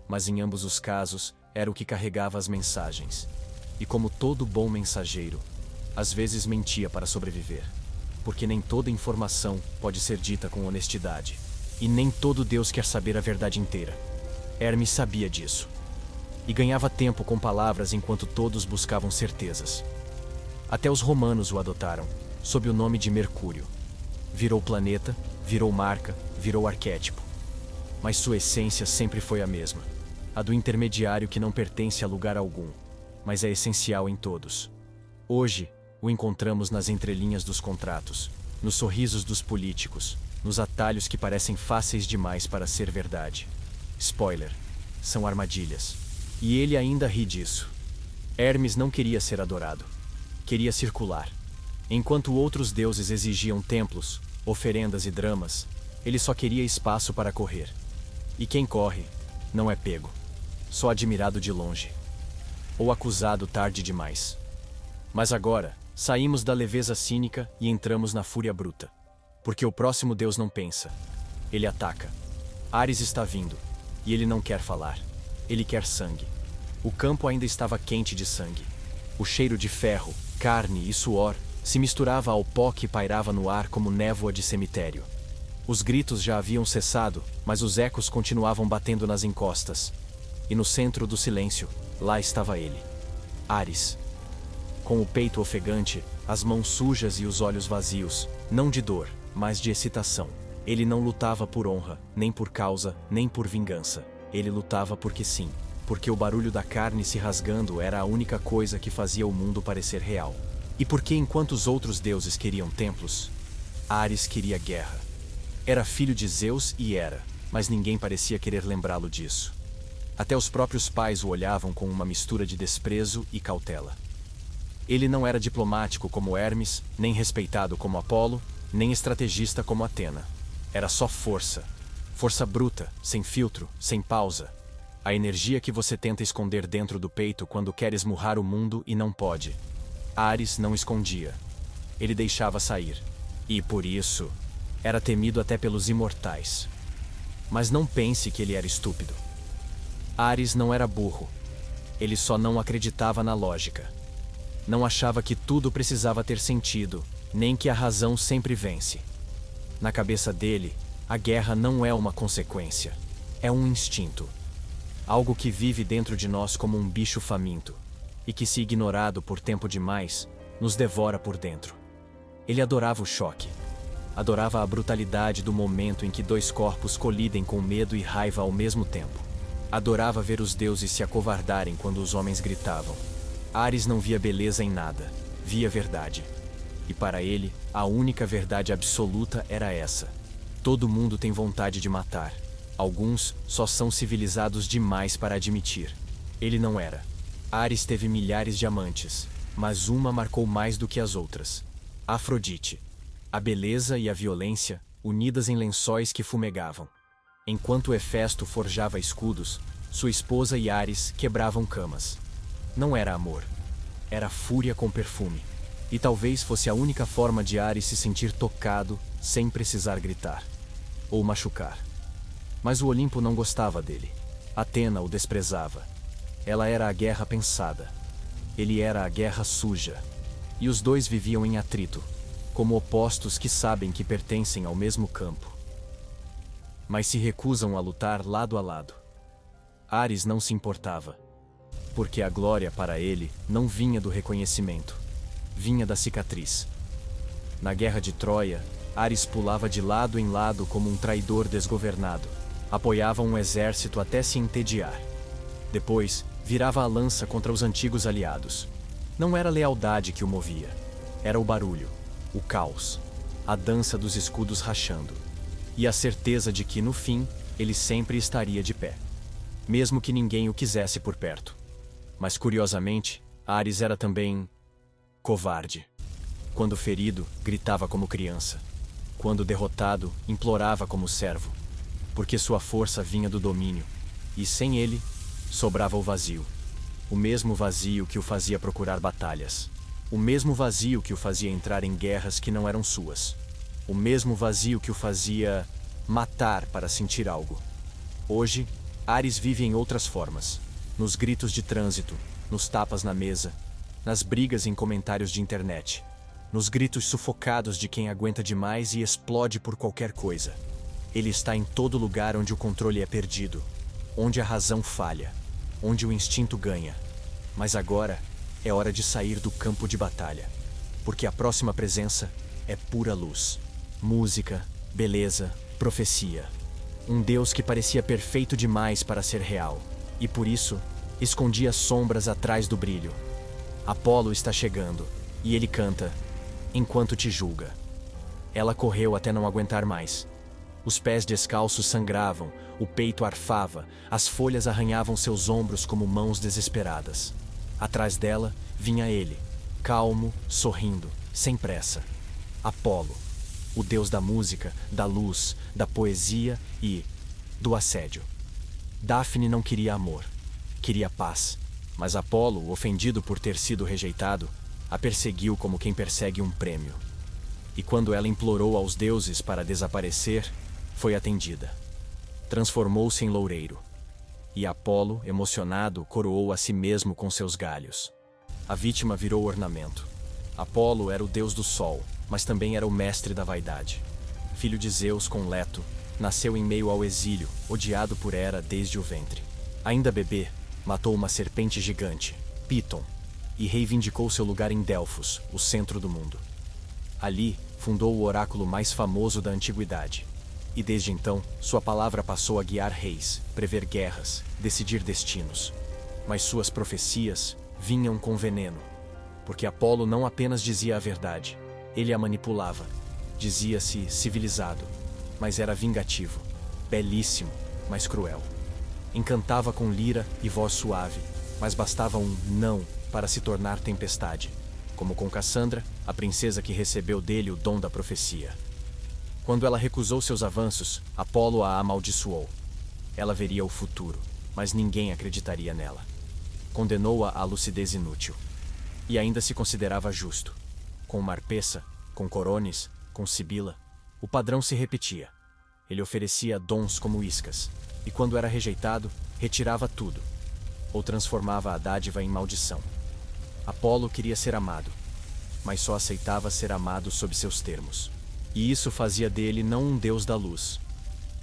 Mas em ambos os casos, era o que carregava as mensagens. E como todo bom mensageiro, às vezes mentia para sobreviver. Porque nem toda informação pode ser dita com honestidade. E nem todo Deus quer saber a verdade inteira. Hermes sabia disso. E ganhava tempo com palavras enquanto todos buscavam certezas. Até os romanos o adotaram, sob o nome de Mercúrio. Virou planeta, virou marca, virou arquétipo. Mas sua essência sempre foi a mesma. A do intermediário que não pertence a lugar algum, mas é essencial em todos. Hoje, o encontramos nas entrelinhas dos contratos, nos sorrisos dos políticos, nos atalhos que parecem fáceis demais para ser verdade. Spoiler, são armadilhas. E ele ainda ri disso. Hermes não queria ser adorado. Queria circular. Enquanto outros deuses exigiam templos, oferendas e dramas, ele só queria espaço para correr. E quem corre, não é pego. Só admirado de longe. Ou acusado tarde demais. Mas agora, saímos da leveza cínica e entramos na fúria bruta. Porque o próximo deus não pensa. Ele ataca. Ares está vindo. E ele não quer falar. Ele quer sangue. O campo ainda estava quente de sangue. O cheiro de ferro, carne e suor se misturava ao pó que pairava no ar como névoa de cemitério. Os gritos já haviam cessado, mas os ecos continuavam batendo nas encostas. E no centro do silêncio, lá estava ele. Ares. Com o peito ofegante, as mãos sujas e os olhos vazios, não de dor, mas de excitação. Ele não lutava por honra, nem por causa, nem por vingança. Ele lutava porque sim, porque o barulho da carne se rasgando era a única coisa que fazia o mundo parecer real. E porque enquanto os outros deuses queriam templos, Ares queria guerra. Era filho de Zeus e Hera, mas ninguém parecia querer lembrá-lo disso. Até os próprios pais o olhavam com uma mistura de desprezo e cautela. Ele não era diplomático como Hermes, nem respeitado como Apolo, nem estrategista como Atena. Era só força. Força bruta, sem filtro, sem pausa. A energia que você tenta esconder dentro do peito quando quer esmurrar o mundo e não pode. Ares não escondia. Ele deixava sair. E, por isso, era temido até pelos imortais. Mas não pense que ele era estúpido. Ares não era burro. Ele só não acreditava na lógica. Não achava que tudo precisava ter sentido, nem que a razão sempre vence. Na cabeça dele, a guerra não é uma consequência. É um instinto. Algo que vive dentro de nós como um bicho faminto, e que, se ignorado por tempo demais, nos devora por dentro. Ele adorava o choque. Adorava a brutalidade do momento em que dois corpos colidem com medo e raiva ao mesmo tempo. Adorava ver os deuses se acovardarem quando os homens gritavam. Ares não via beleza em nada, via verdade. E para ele, a única verdade absoluta era essa. Todo mundo tem vontade de matar. Alguns só são civilizados demais para admitir. Ele não era. Ares teve milhares de amantes, mas uma marcou mais do que as outras. Afrodite. A beleza e a violência, unidas em lençóis que fumegavam. Enquanto Hefesto forjava escudos, sua esposa e Ares quebravam camas. Não era amor. Era fúria com perfume. E talvez fosse a única forma de Ares se sentir tocado, sem precisar gritar. Ou machucar. Mas o Olimpo não gostava dele. Atena o desprezava. Ela era a guerra pensada. Ele era a guerra suja. E os dois viviam em atrito, como opostos que sabem que pertencem ao mesmo campo, mas se recusam a lutar lado a lado. Ares não se importava. porque a glória para ele não vinha do reconhecimento, vinha da cicatriz. Na guerra de Troia, Ares pulava de lado em lado como um traidor desgovernado, apoiava um exército até se entediar. Depois, virava a lança contra os antigos aliados. Não era a lealdade que o movia, era o barulho, o caos, a dança dos escudos rachando, e a certeza de que, no fim, ele sempre estaria de pé, mesmo que ninguém o quisesse por perto. Mas, curiosamente, Ares era também covarde. Quando ferido, gritava como criança. Quando derrotado, implorava como servo, porque sua força vinha do domínio, e sem ele, sobrava o vazio. O mesmo vazio que o fazia procurar batalhas. O mesmo vazio que o fazia entrar em guerras que não eram suas. O mesmo vazio que o fazia matar para sentir algo. Hoje, Ares vive em outras formas. Nos gritos de trânsito, nos tapas na mesa, nas brigas em comentários de internet, nos gritos sufocados de quem aguenta demais e explode por qualquer coisa. Ele está em todo lugar onde o controle é perdido, onde a razão falha, onde o instinto ganha. Mas agora é hora de sair do campo de batalha, porque a próxima presença é pura luz. Música, beleza, profecia. Um Deus que parecia perfeito demais para ser real, e por isso escondia sombras atrás do brilho. Apolo está chegando, e ele canta, enquanto te julga. Ela correu até não aguentar mais. Os pés descalços sangravam, o peito arfava, as folhas arranhavam seus ombros como mãos desesperadas. Atrás dela vinha ele, calmo, sorrindo, sem pressa. Apolo, o deus da música, da luz, da poesia e do assédio. Dáfne não queria amor, queria paz, mas Apolo, ofendido por ter sido rejeitado, a perseguiu como quem persegue um prêmio. E quando ela implorou aos deuses para desaparecer, foi atendida. Transformou-se em loureiro. E Apolo, emocionado, coroou a si mesmo com seus galhos. A vítima virou ornamento. Apolo era o deus do sol, mas também era o mestre da vaidade. Filho de Zeus com Leto, nasceu em meio ao exílio, odiado por Hera desde o ventre. Ainda bebê, matou uma serpente gigante, Piton, e reivindicou seu lugar em Delfos, o centro do mundo. Ali, fundou o oráculo mais famoso da antiguidade. E desde então, sua palavra passou a guiar reis, prever guerras, decidir destinos. Mas suas profecias vinham com veneno, porque Apolo não apenas dizia a verdade, ele a manipulava. Dizia-se civilizado, mas era vingativo, belíssimo, mas cruel. Encantava com lira e voz suave, mas bastava um não para se tornar tempestade, como com Cassandra, a princesa que recebeu dele o dom da profecia. Quando ela recusou seus avanços, Apolo a amaldiçoou. Ela veria o futuro, mas ninguém acreditaria nela. Condenou-a à lucidez inútil. E ainda se considerava justo. Com Marpessa, com Coronis, com Sibila, o padrão se repetia. Ele oferecia dons como iscas, e quando era rejeitado, retirava tudo, ou transformava a dádiva em maldição. Apolo queria ser amado, mas só aceitava ser amado sob seus termos. E isso fazia dele não um deus da luz,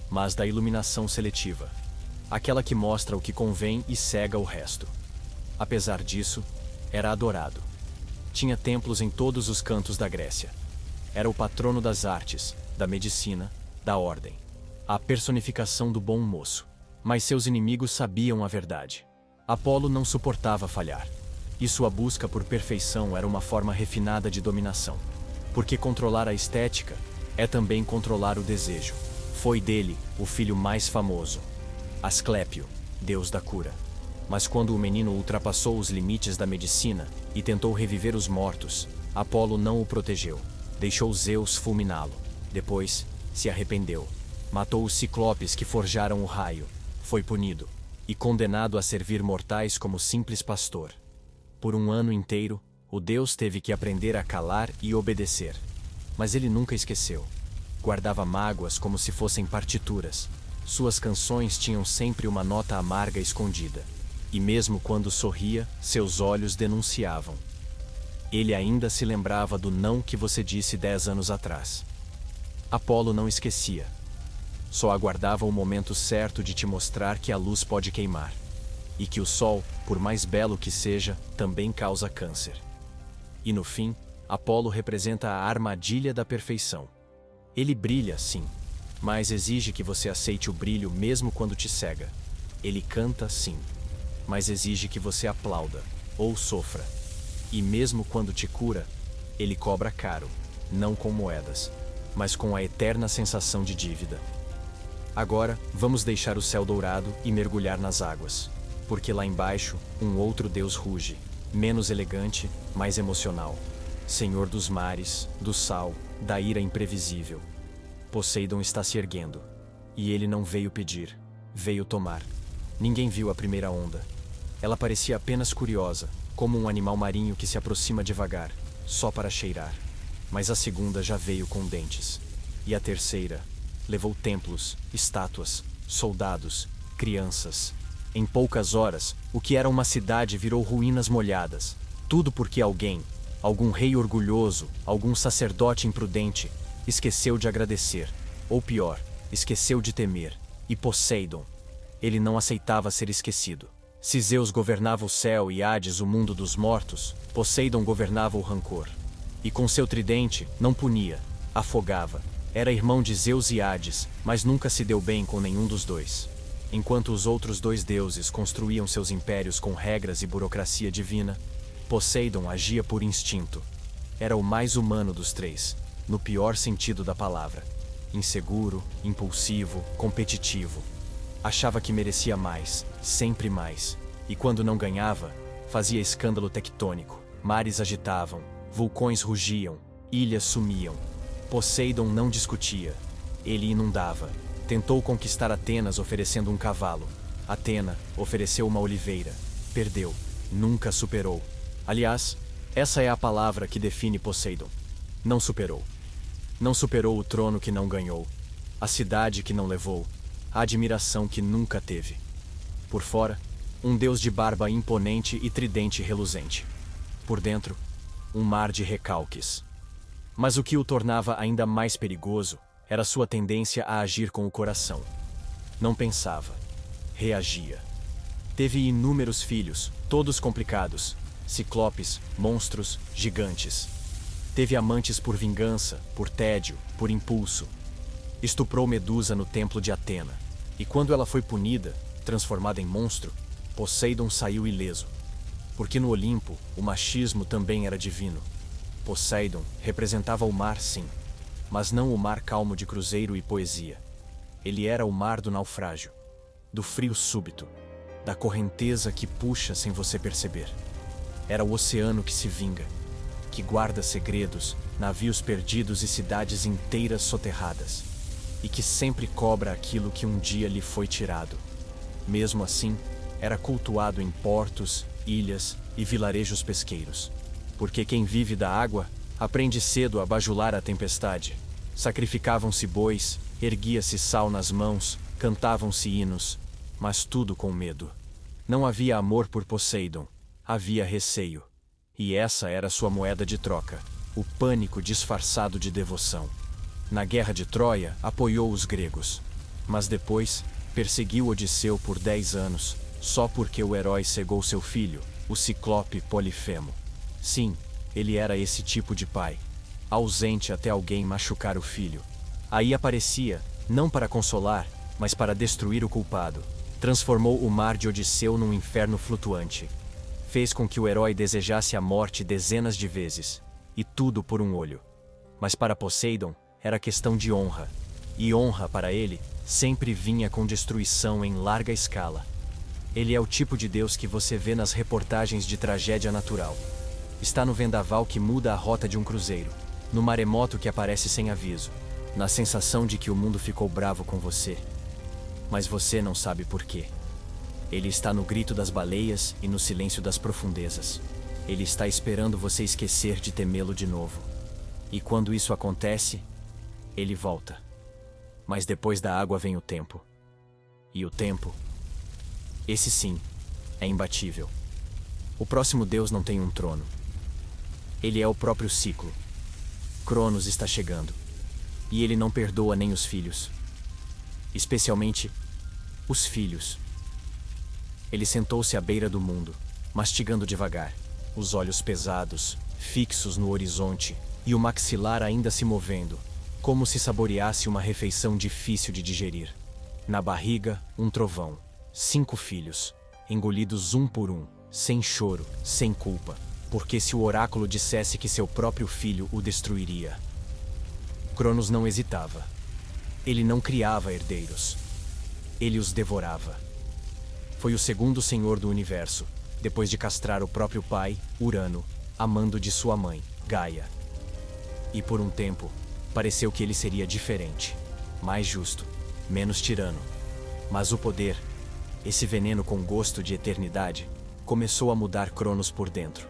mas da iluminação seletiva, aquela que mostra o que convém e cega o resto. Apesar disso, era adorado. Tinha templos em todos os cantos da Grécia. Era o patrono das artes, da medicina, da ordem, a personificação do bom moço. Mas seus inimigos sabiam a verdade. Apolo não suportava falhar, e sua busca por perfeição era uma forma refinada de dominação. Porque controlar a estética é também controlar o desejo. Foi dele o filho mais famoso, Asclépio, deus da cura. Mas quando o menino ultrapassou os limites da medicina e tentou reviver os mortos, Apolo não o protegeu. Deixou Zeus fulminá-lo. Depois, se arrependeu. Matou os ciclopes que forjaram o raio. Foi punido e condenado a servir mortais como simples pastor. Por um ano inteiro, o deus teve que aprender a calar e obedecer. Mas ele nunca esqueceu. Guardava mágoas como se fossem partituras. Suas canções tinham sempre uma nota amarga escondida. E mesmo quando sorria, seus olhos denunciavam. Ele ainda se lembrava do não que você disse 10 anos atrás. Apolo não esquecia. Só aguardava o momento certo de te mostrar que a luz pode queimar. e que o sol, por mais belo que seja, também causa câncer. E no fim, Apolo representa a armadilha da perfeição. Ele brilha, sim, mas exige que você aceite o brilho mesmo quando te cega. Ele canta, sim, mas exige que você aplauda ou sofra. E mesmo quando te cura, ele cobra caro, não com moedas, mas com a eterna sensação de dívida. Agora, vamos deixar o céu dourado e mergulhar nas águas, porque lá embaixo, um outro Deus ruge, menos elegante, mais emocional. Senhor dos mares, do sal, da ira imprevisível. Poseidon está se erguendo. E ele não veio pedir, veio tomar. Ninguém viu a primeira onda. Ela parecia apenas curiosa, como um animal marinho que se aproxima devagar, só para cheirar. Mas a segunda já veio com dentes. E a terceira levou templos, estátuas, soldados, crianças. Em poucas horas, o que era uma cidade virou ruínas molhadas. Tudo porque algum rei orgulhoso, algum sacerdote imprudente, esqueceu de agradecer, ou pior, esqueceu de temer. E Poseidon, ele não aceitava ser esquecido. Se Zeus governava o céu e Hades o mundo dos mortos, Poseidon governava o rancor. E com seu tridente, não punia, afogava. Era irmão de Zeus e Hades, mas nunca se deu bem com nenhum dos dois. Enquanto os outros dois deuses construíam seus impérios com regras e burocracia divina, Poseidon agia por instinto. Era o mais humano dos três, no pior sentido da palavra. Inseguro, impulsivo, competitivo. Achava que merecia mais, sempre mais. E quando não ganhava, fazia escândalo tectônico. Mares agitavam, vulcões rugiam, ilhas sumiam. Poseidon não discutia. Ele inundava. Tentou conquistar Atenas oferecendo um cavalo. Atena ofereceu uma oliveira. Perdeu. Nunca superou. Aliás, essa é a palavra que define Poseidon. Não superou. Não superou o trono que não ganhou, a cidade que não levou, a admiração que nunca teve. Por fora, um deus de barba imponente e tridente reluzente. Por dentro, um mar de recalques. Mas o que o tornava ainda mais perigoso era sua tendência a agir com o coração. Não pensava, reagia. Teve inúmeros filhos, todos complicados, ciclopes, monstros, gigantes. Teve amantes por vingança, por tédio, por impulso. Estuprou Medusa no templo de Atena. E quando ela foi punida, transformada em monstro, Poseidon saiu ileso. Porque no Olimpo, o machismo também era divino. Poseidon representava o mar, sim, mas não o mar calmo de cruzeiro e poesia. Ele era o mar do naufrágio, do frio súbito, da correnteza que puxa sem você perceber. Era o oceano que se vinga, que guarda segredos, navios perdidos e cidades inteiras soterradas, e que sempre cobra aquilo que um dia lhe foi tirado. Mesmo assim, era cultuado em portos, ilhas e vilarejos pesqueiros. Porque quem vive da água aprende cedo a bajular a tempestade. Sacrificavam-se bois, erguia-se sal nas mãos, cantavam-se hinos, mas tudo com medo. Não havia amor por Poseidon, havia receio. E essa era sua moeda de troca, o pânico disfarçado de devoção. Na guerra de Troia, apoiou os gregos. Mas depois, perseguiu Odisseu por 10 anos, só porque o herói cegou seu filho, o ciclope Polifemo. Sim, ele era esse tipo de pai, ausente até alguém machucar o filho. Aí aparecia, não para consolar, mas para destruir o culpado. Transformou o mar de Odisseu num inferno flutuante. Fez com que o herói desejasse a morte dezenas de vezes, e tudo por um olho. Mas para Poseidon, era questão de honra. E honra, para ele, sempre vinha com destruição em larga escala. Ele é o tipo de Deus que você vê nas reportagens de tragédia natural. Está no vendaval que muda a rota de um cruzeiro, no maremoto que aparece sem aviso, na sensação de que o mundo ficou bravo com você. Mas você não sabe por quê. Ele está no grito das baleias e no silêncio das profundezas. Ele está esperando você esquecer de temê-lo de novo. E quando isso acontece, ele volta. Mas depois da água vem o tempo. E o tempo, esse sim, é imbatível. O próximo Deus não tem um trono. Ele é o próprio ciclo. Cronos está chegando. E ele não perdoa nem os filhos. Especialmente os filhos. Ele sentou-se à beira do mundo, mastigando devagar, os olhos pesados, fixos no horizonte, e o maxilar ainda se movendo, como se saboreasse uma refeição difícil de digerir. Na barriga, um trovão. 5 filhos, engolidos um por um, sem choro, sem culpa, porque se o oráculo dissesse que seu próprio filho o destruiria. Cronos não hesitava. Ele não criava herdeiros. Ele os devorava. Foi o segundo senhor do universo, depois de castrar o próprio pai, Urano, amando de sua mãe, Gaia. E por um tempo, pareceu que ele seria diferente, mais justo, menos tirano. Mas o poder, esse veneno com gosto de eternidade, começou a mudar Cronos por dentro.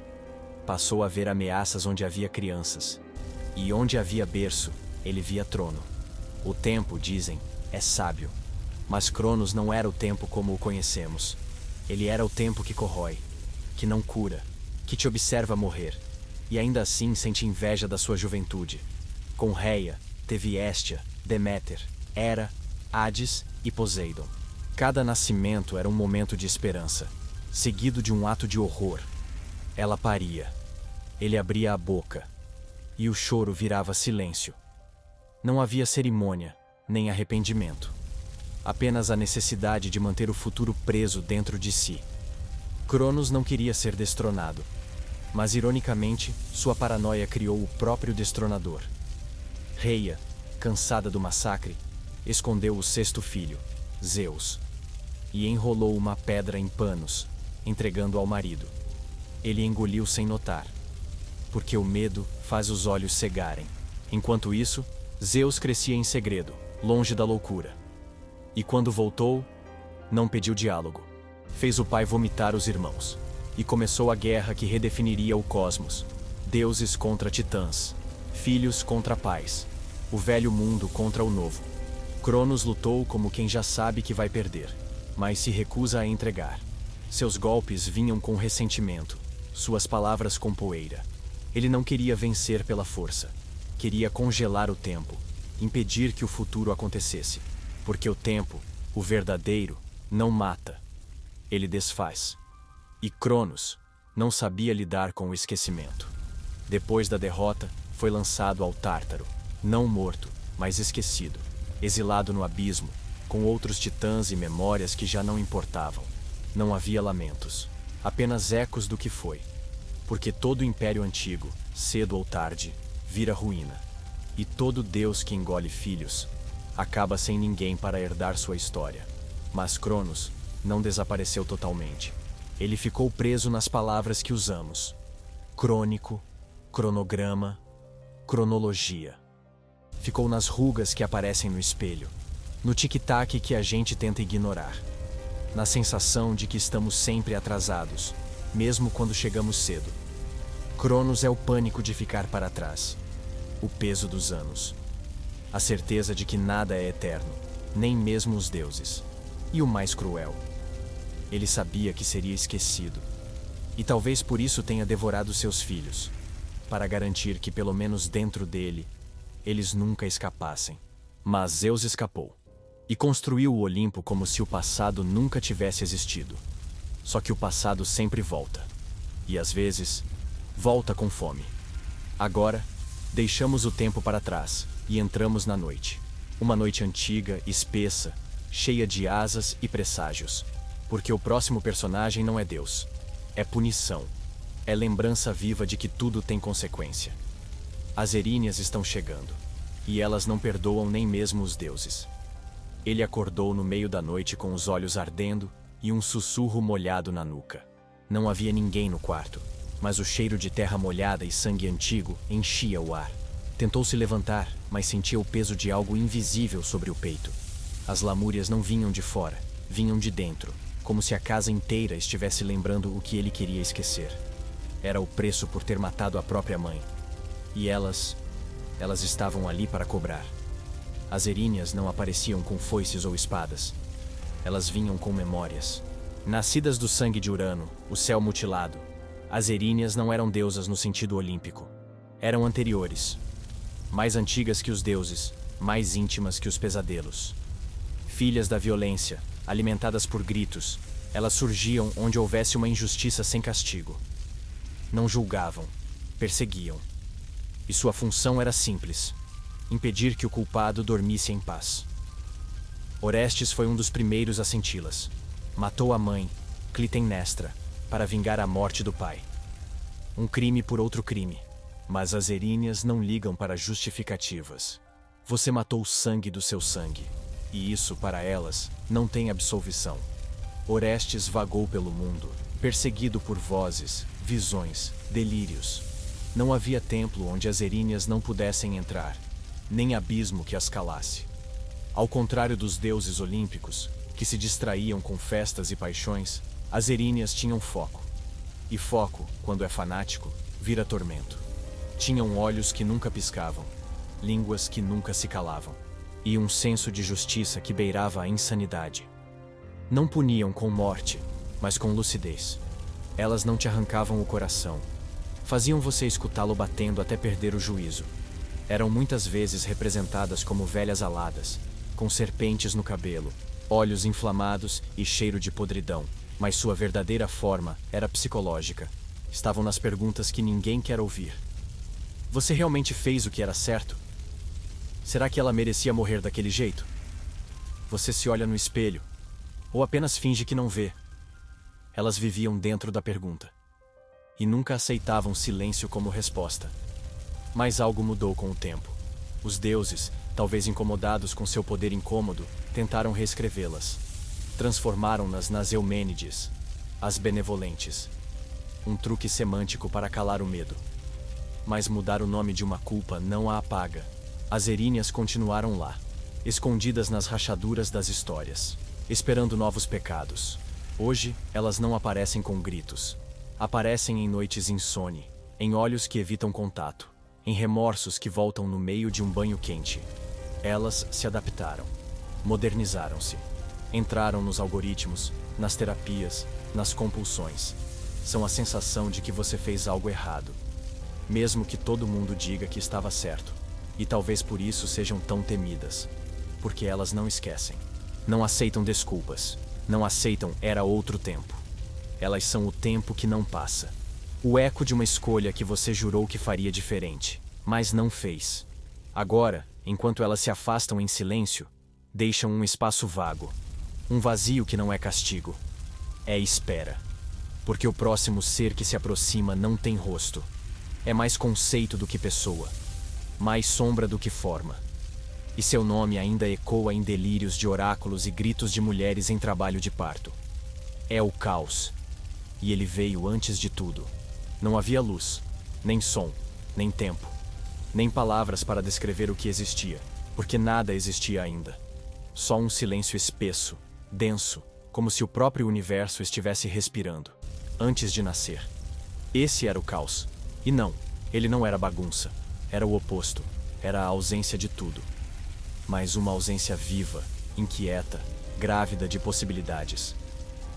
Passou a ver ameaças onde havia crianças. E onde havia berço, ele via trono. O tempo, dizem, é sábio. Mas Cronos não era o tempo como o conhecemos. Ele era o tempo que corrói, que não cura, que te observa morrer, e ainda assim sente inveja da sua juventude. Com Reia, teve Héstia, Deméter, Hera, Hades e Poseidon. Cada nascimento era um momento de esperança, seguido de um ato de horror. Ela paria. Ele abria a boca, e o choro virava silêncio. Não havia cerimônia, nem arrependimento. Apenas a necessidade de manter o futuro preso dentro de si. Cronos não queria ser destronado, mas ironicamente, sua paranoia criou o próprio destronador. Reia, cansada do massacre, escondeu o 6º filho, Zeus, e enrolou uma pedra em panos, entregando ao marido. Ele engoliu sem notar, porque o medo faz os olhos cegarem. Enquanto isso, Zeus crescia em segredo, longe da loucura. E quando voltou, não pediu diálogo. Fez o pai vomitar os irmãos. E começou a guerra que redefiniria o cosmos. Deuses contra titãs. Filhos contra pais. O velho mundo contra o novo. Cronos lutou como quem já sabe que vai perder, mas se recusa a entregar. Seus golpes vinham com ressentimento, suas palavras com poeira. Ele não queria vencer pela força. Queria congelar o tempo, impedir que o futuro acontecesse. Porque o tempo, o verdadeiro, não mata. Ele desfaz. E Cronos não sabia lidar com o esquecimento. Depois da derrota, foi lançado ao Tártaro, não morto, mas esquecido, exilado no abismo, com outros titãs e memórias que já não importavam. Não havia lamentos, apenas ecos do que foi. Porque todo império antigo, cedo ou tarde, vira ruína. E todo Deus que engole filhos acaba sem ninguém para herdar sua história. Mas Cronos não desapareceu totalmente. Ele ficou preso nas palavras que usamos: crônico, cronograma, cronologia. Ficou nas rugas que aparecem no espelho, no tic-tac que a gente tenta ignorar, na sensação de que estamos sempre atrasados, mesmo quando chegamos cedo. Cronos é o pânico de ficar para trás, o peso dos anos. A certeza de que nada é eterno, nem mesmo os deuses. E o mais cruel, ele sabia que seria esquecido. E talvez por isso tenha devorado seus filhos, para garantir que pelo menos dentro dele, eles nunca escapassem. Mas Zeus escapou, e construiu o Olimpo como se o passado nunca tivesse existido. Só que o passado sempre volta. E às vezes, volta com fome. Agora, deixamos o tempo para trás e entramos na noite. Uma noite antiga, espessa, cheia de asas e presságios. Porque o próximo personagem não é Deus. É punição. É lembrança viva de que tudo tem consequência. As Eríneas estão chegando. E elas não perdoam nem mesmo os deuses. Ele acordou no meio da noite com os olhos ardendo e um sussurro molhado na nuca. Não havia ninguém no quarto, mas o cheiro de terra molhada e sangue antigo enchia o ar. Tentou se levantar, mas sentia o peso de algo invisível sobre o peito. As lamúrias não vinham de fora, vinham de dentro, como se a casa inteira estivesse lembrando o que ele queria esquecer. Era o preço por ter matado a própria mãe. E elas estavam ali para cobrar. As Eríneas não apareciam com foices ou espadas. Elas vinham com memórias. Nascidas do sangue de Urano, o céu mutilado, as Eríneas não eram deusas no sentido olímpico. Eram anteriores. Mais antigas que os deuses, mais íntimas que os pesadelos. Filhas da violência, alimentadas por gritos, Elas surgiam onde houvesse uma injustiça sem castigo. Não julgavam, perseguiam. E sua função era simples: impedir que o culpado dormisse em paz. Orestes foi um dos primeiros a senti-las. Matou a mãe, Clitemnestra, para vingar a morte do pai. Um crime por outro crime. Mas as Eríneas não ligam para justificativas. Você matou o sangue do seu sangue. E isso, para elas, não tem absolvição. Orestes vagou pelo mundo, perseguido por vozes, visões, delírios. Não havia templo onde as Eríneas não pudessem entrar, nem abismo que as calasse. Ao contrário dos deuses olímpicos, que se distraíam com festas e paixões, as Eríneas tinham foco. E foco, quando é fanático, vira tormento. Tinham olhos que nunca piscavam, línguas que nunca se calavam, e um senso de justiça que beirava a insanidade. Não puniam com morte, mas com lucidez. Elas não te arrancavam o coração. Faziam você escutá-lo batendo até perder o juízo. Eram muitas vezes representadas como velhas aladas, com serpentes no cabelo, olhos inflamados e cheiro de podridão, mas sua verdadeira forma era psicológica. Estavam nas perguntas que ninguém quer ouvir. Você realmente fez o que era certo? Será que ela merecia morrer daquele jeito? Você se olha no espelho, ou apenas finge que não vê. Elas viviam dentro da pergunta. E nunca aceitavam silêncio como resposta. Mas algo mudou com o tempo. Os deuses, talvez incomodados com seu poder incômodo, tentaram reescrevê-las. Transformaram-nas nas Eumênides, as benevolentes. Um truque semântico para calar o medo. Mas mudar o nome de uma culpa não a apaga. As Eríneas continuaram lá, escondidas nas rachaduras das histórias, esperando novos pecados. Hoje, elas não aparecem com gritos. Aparecem em noites insone, em olhos que evitam contato, em remorsos que voltam no meio de um banho quente. Elas se adaptaram, modernizaram-se, entraram nos algoritmos, nas terapias, nas compulsões. São a sensação de que você fez algo errado, mesmo que todo mundo diga que estava certo. E talvez por isso sejam tão temidas, porque elas não esquecem. Não aceitam desculpas, não aceitam era outro tempo. Elas são o tempo que não passa. O eco de uma escolha que você jurou que faria diferente, mas não fez. Agora, enquanto elas se afastam em silêncio, deixam um espaço vago. Um vazio que não é castigo. É espera. Porque o próximo ser que se aproxima não tem rosto. É mais conceito do que pessoa. Mais sombra do que forma. E seu nome ainda ecoa em delírios de oráculos e gritos de mulheres em trabalho de parto. É o caos. E ele veio antes de tudo. Não havia luz, nem som, nem tempo, nem palavras para descrever o que existia, porque nada existia ainda. Só um silêncio espesso, denso, como se o próprio universo estivesse respirando, antes de nascer. Esse era o caos. E não, ele não era bagunça. Era o oposto. Era a ausência de tudo. Mas uma ausência viva, inquieta, grávida de possibilidades.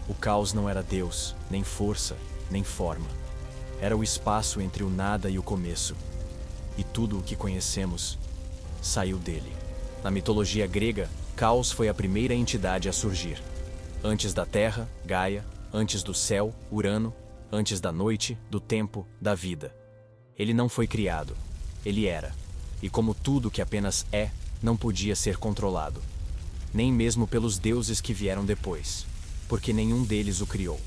O caos não era Deus, nem força, nem forma. Era o espaço entre o nada e o começo. E tudo o que conhecemos saiu dele. Na mitologia grega, Caos foi a primeira entidade a surgir. Antes da Terra, Gaia, antes do céu, Urano, antes da noite, do tempo, da vida. Ele não foi criado. Ele era. E como tudo que apenas é, não podia ser controlado. Nem mesmo pelos deuses que vieram depois. Porque nenhum deles o criou.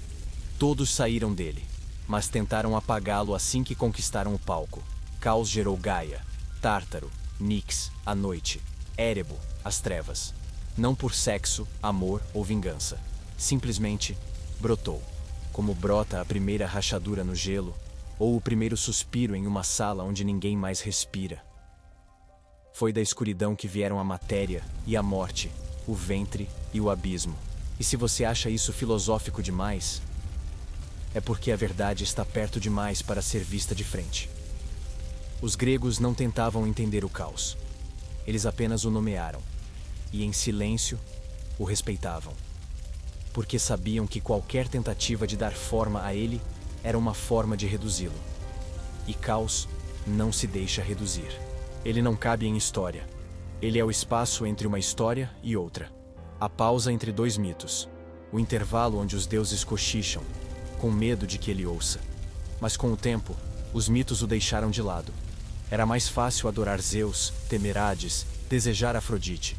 Todos saíram dele, mas tentaram apagá-lo assim que conquistaram o palco. Caos gerou Gaia, Tártaro, Nix, a noite, Érebo, as trevas. Não por sexo, amor ou vingança. Simplesmente brotou. Como brota a primeira rachadura no gelo, ou o primeiro suspiro em uma sala onde ninguém mais respira. Foi da escuridão que vieram a matéria e a morte, o ventre e o abismo. E se você acha isso filosófico demais, é porque a verdade está perto demais para ser vista de frente. Os gregos não tentavam entender o caos. Eles apenas o nomearam. E em silêncio, o respeitavam. Porque sabiam que qualquer tentativa de dar forma a ele era uma forma de reduzi-lo. E caos não se deixa reduzir. Ele não cabe em história. Ele é o espaço entre uma história e outra. A pausa entre dois mitos. o intervalo onde os deuses cochicham, com medo de que ele ouça. Mas com o tempo, os mitos o deixaram de lado. Era mais fácil adorar Zeus, temer Hades, desejar Afrodite.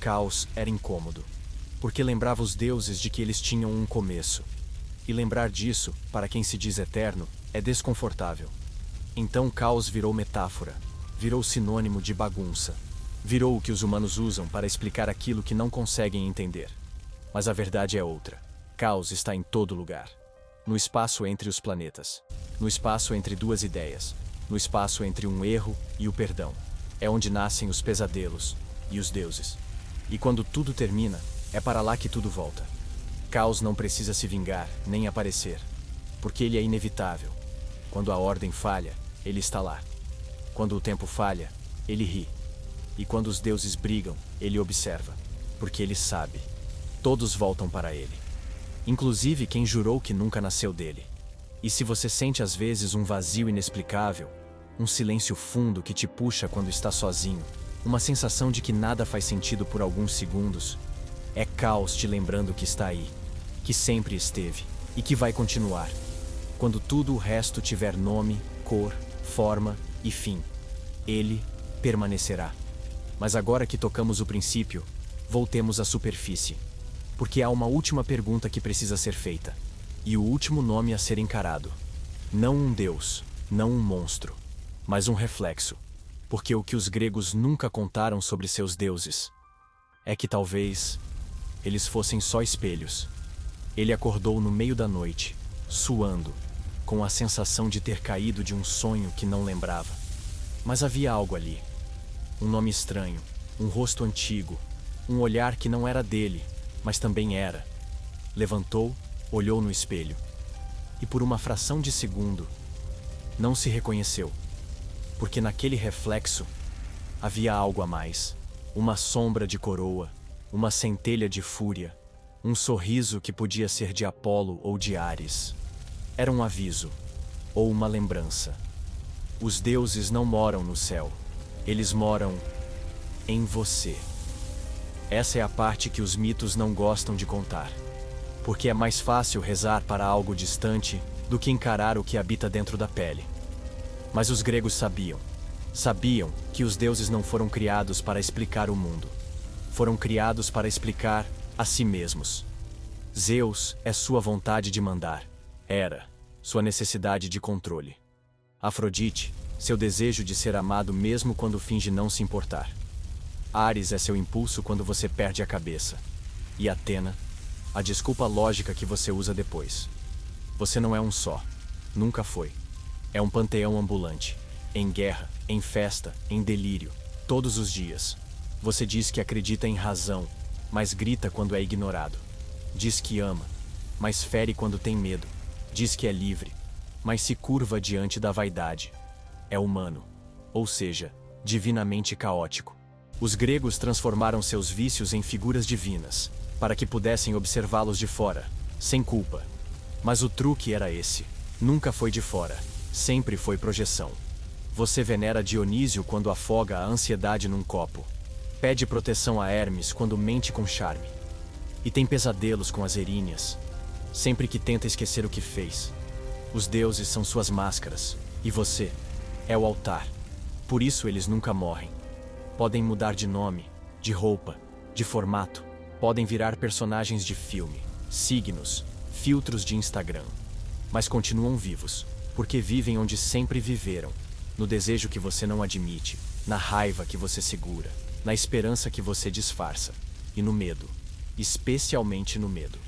Caos era incômodo, porque lembrava os deuses de que eles tinham um começo. E lembrar disso, para quem se diz eterno, é desconfortável. Então Caos virou metáfora, virou sinônimo de bagunça. Virou o que os humanos usam para explicar aquilo que não conseguem entender. Mas a verdade é outra. Caos está em todo lugar. No espaço entre os planetas. No espaço entre duas ideias. No espaço entre um erro e o perdão. É onde nascem os pesadelos e os deuses. E quando tudo termina, é para lá que tudo volta. Caos não precisa se vingar, nem aparecer. Porque ele é inevitável. Quando a ordem falha, ele está lá. Quando o tempo falha, ele ri. E quando os deuses brigam, ele observa. Porque ele sabe. Todos voltam para ele. Inclusive quem jurou que nunca nasceu dele. E se você sente às vezes um vazio inexplicável, um silêncio fundo que te puxa quando está sozinho, uma sensação de que nada faz sentido por alguns segundos, é Caos te lembrando que está aí, que sempre esteve e que vai continuar. Quando tudo o resto tiver nome, cor, forma e fim, ele permanecerá. Mas agora que tocamos o princípio, voltemos à superfície. Porque há uma última pergunta que precisa ser feita. E o último nome a ser encarado. Não um deus, não um monstro, mas um reflexo. Porque o que os gregos nunca contaram sobre seus deuses é que talvez eles fossem só espelhos. Ele acordou no meio da noite, suando, com a sensação de ter caído de um sonho que não lembrava. Mas havia algo ali. Um nome estranho, um rosto antigo, um olhar que não era dele, mas também era. Levantou, olhou no espelho. E por uma fração de segundo, não se reconheceu. Porque naquele reflexo, havia algo a mais. Uma sombra de coroa, uma centelha de fúria, um sorriso que podia ser de Apolo ou de Ares. Era um aviso, ou uma lembrança. Os deuses não moram no céu. Eles moram em você. Essa é a parte que os mitos não gostam de contar. Porque é mais fácil rezar para algo distante do que encarar o que habita dentro da pele. Mas os gregos sabiam. Sabiam que os deuses não foram criados para explicar o mundo. Foram criados para explicar a si mesmos. Zeus é sua vontade de mandar. Hera, sua necessidade de controle. Afrodite, seu desejo de ser amado mesmo quando finge não se importar. Ares é seu impulso quando você perde a cabeça. E Atena, a desculpa lógica que você usa depois. Você não é um só. Nunca foi. É um panteão ambulante. Em guerra, em festa, em delírio. Todos os dias. Você diz que acredita em razão, mas grita quando é ignorado. Diz que ama, mas fere quando tem medo. Diz que é livre, mas se curva diante da vaidade. É humano, ou seja, divinamente caótico. Os gregos transformaram seus vícios em figuras divinas, para que pudessem observá-los de fora, sem culpa. Mas o truque era esse. Nunca foi de fora, sempre foi projeção. Você venera Dionísio quando afoga a ansiedade num copo. Pede proteção a Hermes quando mente com charme. E tem pesadelos com as Eríneas, sempre que tenta esquecer o que fez. Os deuses são suas máscaras, e você é o altar. Por isso eles nunca morrem. Podem mudar de nome, de roupa, de formato. Podem virar personagens de filme, signos, filtros de Instagram. Mas continuam vivos, porque vivem onde sempre viveram. No desejo que você não admite, na raiva que você segura, na esperança que você disfarça, e no medo, especialmente no medo.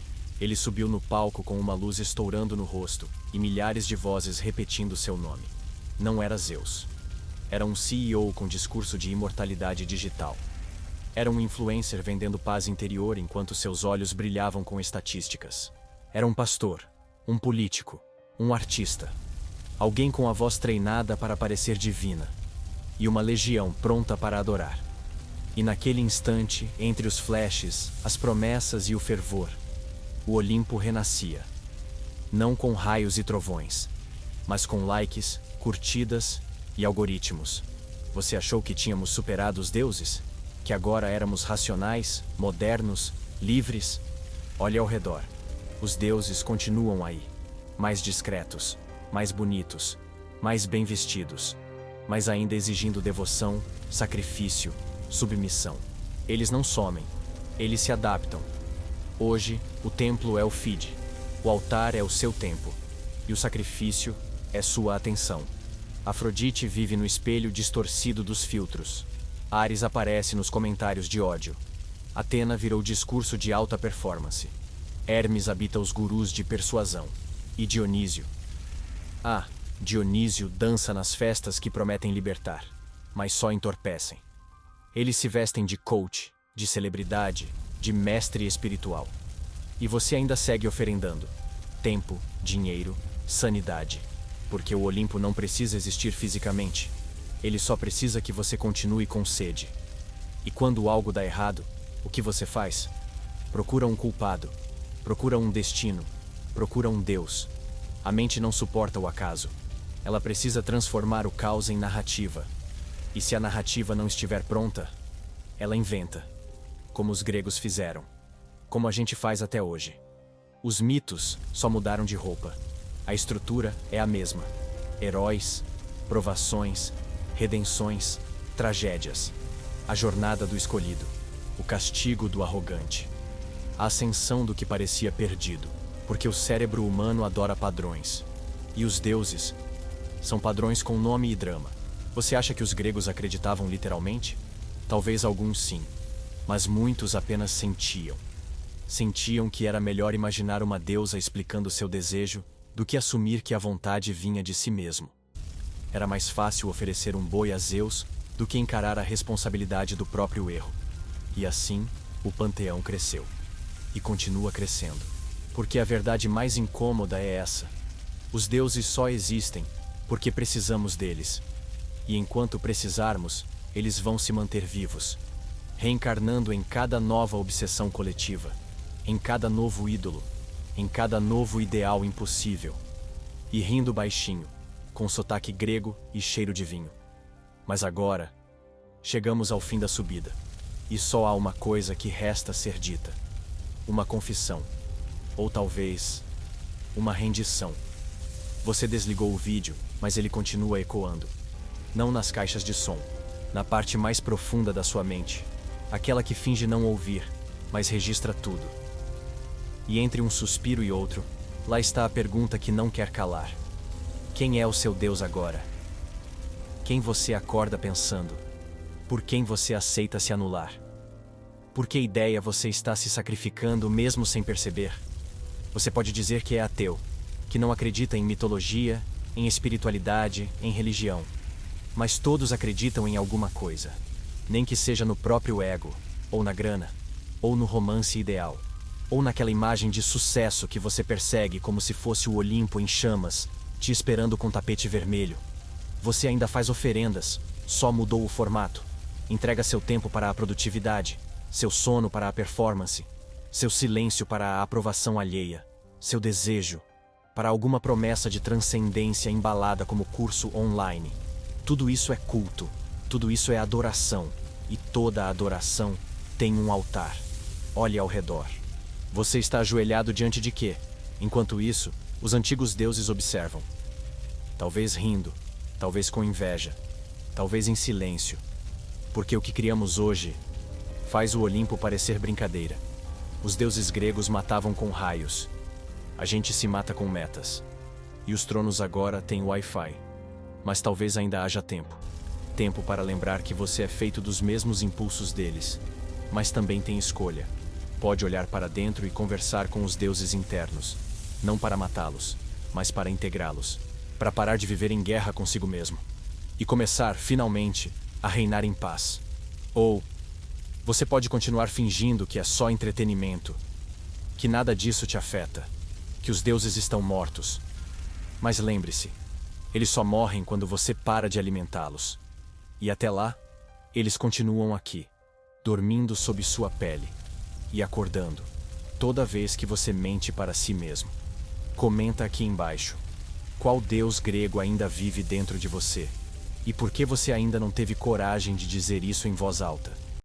Ele subiu no palco com uma luz estourando no rosto, e milhares de vozes repetindo seu nome. Não era Zeus. Era um CEO com discurso de imortalidade digital. Era um influencer vendendo paz interior enquanto seus olhos brilhavam com estatísticas. Era um pastor, um político, um artista. Alguém com a voz treinada para parecer divina. E uma legião pronta para adorar. E naquele instante, entre os flashes, as promessas e o fervor, o Olimpo renascia. Não com raios e trovões, mas com likes, curtidas e algoritmos. Você achou que tínhamos superado os deuses? Que agora éramos racionais, modernos, livres? Olhe ao redor. Os deuses continuam aí. Mais discretos, mais bonitos, mais bem vestidos, mas ainda exigindo devoção, sacrifício, submissão. Eles não somem, eles se adaptam. Hoje, o templo é o feed, o altar é o seu tempo, e o sacrifício é sua atenção. Afrodite vive no espelho distorcido dos filtros. Ares aparece nos comentários de ódio. Atena virou discurso de alta performance. Hermes habita os gurus de persuasão. E Dionísio? Ah, Dionísio dança nas festas que prometem libertar, mas só entorpecem. Eles se vestem de coach, de celebridade, de mestre espiritual. E você ainda segue oferendando tempo, dinheiro, sanidade. Porque o Olimpo não precisa existir fisicamente. Ele só precisa que você continue com sede. E quando algo dá errado, o que você faz? Procura um culpado. Procura um destino. Procura um Deus. A mente não suporta o acaso. Ela precisa transformar o caos em narrativa. E se a narrativa não estiver pronta, ela inventa. Como os gregos fizeram. Como a gente faz até hoje. Os mitos só mudaram de roupa. A estrutura é a mesma. Heróis, provações, redenções, tragédias. A jornada do escolhido. O castigo do arrogante. A ascensão do que parecia perdido. Porque o cérebro humano adora padrões. E os deuses são padrões com nome e drama. Você acha que os gregos acreditavam literalmente? Talvez alguns sim. Mas muitos apenas sentiam. Sentiam que era melhor imaginar uma deusa explicando seu desejo do que assumir que a vontade vinha de si mesmo. Era mais fácil oferecer um boi a Zeus do que encarar a responsabilidade do próprio erro. E assim, o panteão cresceu. E continua crescendo. Porque a verdade mais incômoda é essa. Os deuses só existem porque precisamos deles. E enquanto precisarmos, eles vão se manter vivos, reencarnando em cada nova obsessão coletiva, em cada novo ídolo, em cada novo ideal impossível. E rindo baixinho, com sotaque grego e cheiro de vinho. Mas agora, chegamos ao fim da subida. E só há uma coisa que resta ser dita. Uma confissão. Ou talvez, uma rendição. Você desligou o vídeo, mas ele continua ecoando. Não nas caixas de som, na parte mais profunda da sua mente. Aquela que finge não ouvir, mas registra tudo. E entre um suspiro e outro, lá está a pergunta que não quer calar. Quem é o seu Deus agora? Quem você acorda pensando? Por quem você aceita se anular? Por que ideia você está se sacrificando mesmo sem perceber? Você pode dizer que é ateu, que não acredita em mitologia, em espiritualidade, em religião. Mas todos acreditam em alguma coisa. Nem que seja no próprio ego, ou na grana, ou no romance ideal, ou naquela imagem de sucesso que você persegue como se fosse o Olimpo em chamas, te esperando com tapete vermelho. Você ainda faz oferendas, só mudou o formato. Entrega seu tempo para a produtividade, seu sono para a performance, seu silêncio para a aprovação alheia, seu desejo para alguma promessa de transcendência embalada como curso online. Tudo isso é culto, tudo isso é adoração, e toda adoração tem um altar. Olhe ao redor. Você está ajoelhado diante de quê? Enquanto isso, os antigos deuses observam. Talvez rindo, talvez com inveja, talvez em silêncio. Porque o que criamos hoje faz o Olimpo parecer brincadeira. Os deuses gregos matavam com raios. A gente se mata com metas. E os tronos agora têm Wi-Fi. Mas talvez ainda haja tempo. Tempo para lembrar que você é feito dos mesmos impulsos deles. Mas também tem escolha. Pode olhar para dentro e conversar com os deuses internos. Não para matá-los, mas para integrá-los. Para parar de viver em guerra consigo mesmo. E começar, finalmente, a reinar em paz. Ou você pode continuar fingindo que é só entretenimento. Que nada disso te afeta. Que os deuses estão mortos. Mas lembre-se, eles só morrem quando você para de alimentá-los. E até lá, eles continuam aqui, dormindo sob sua pele e acordando toda vez que você mente para si mesmo. Comenta aqui embaixo. Qual deus grego ainda vive dentro de você? E por que você ainda não teve coragem de dizer isso em voz alta?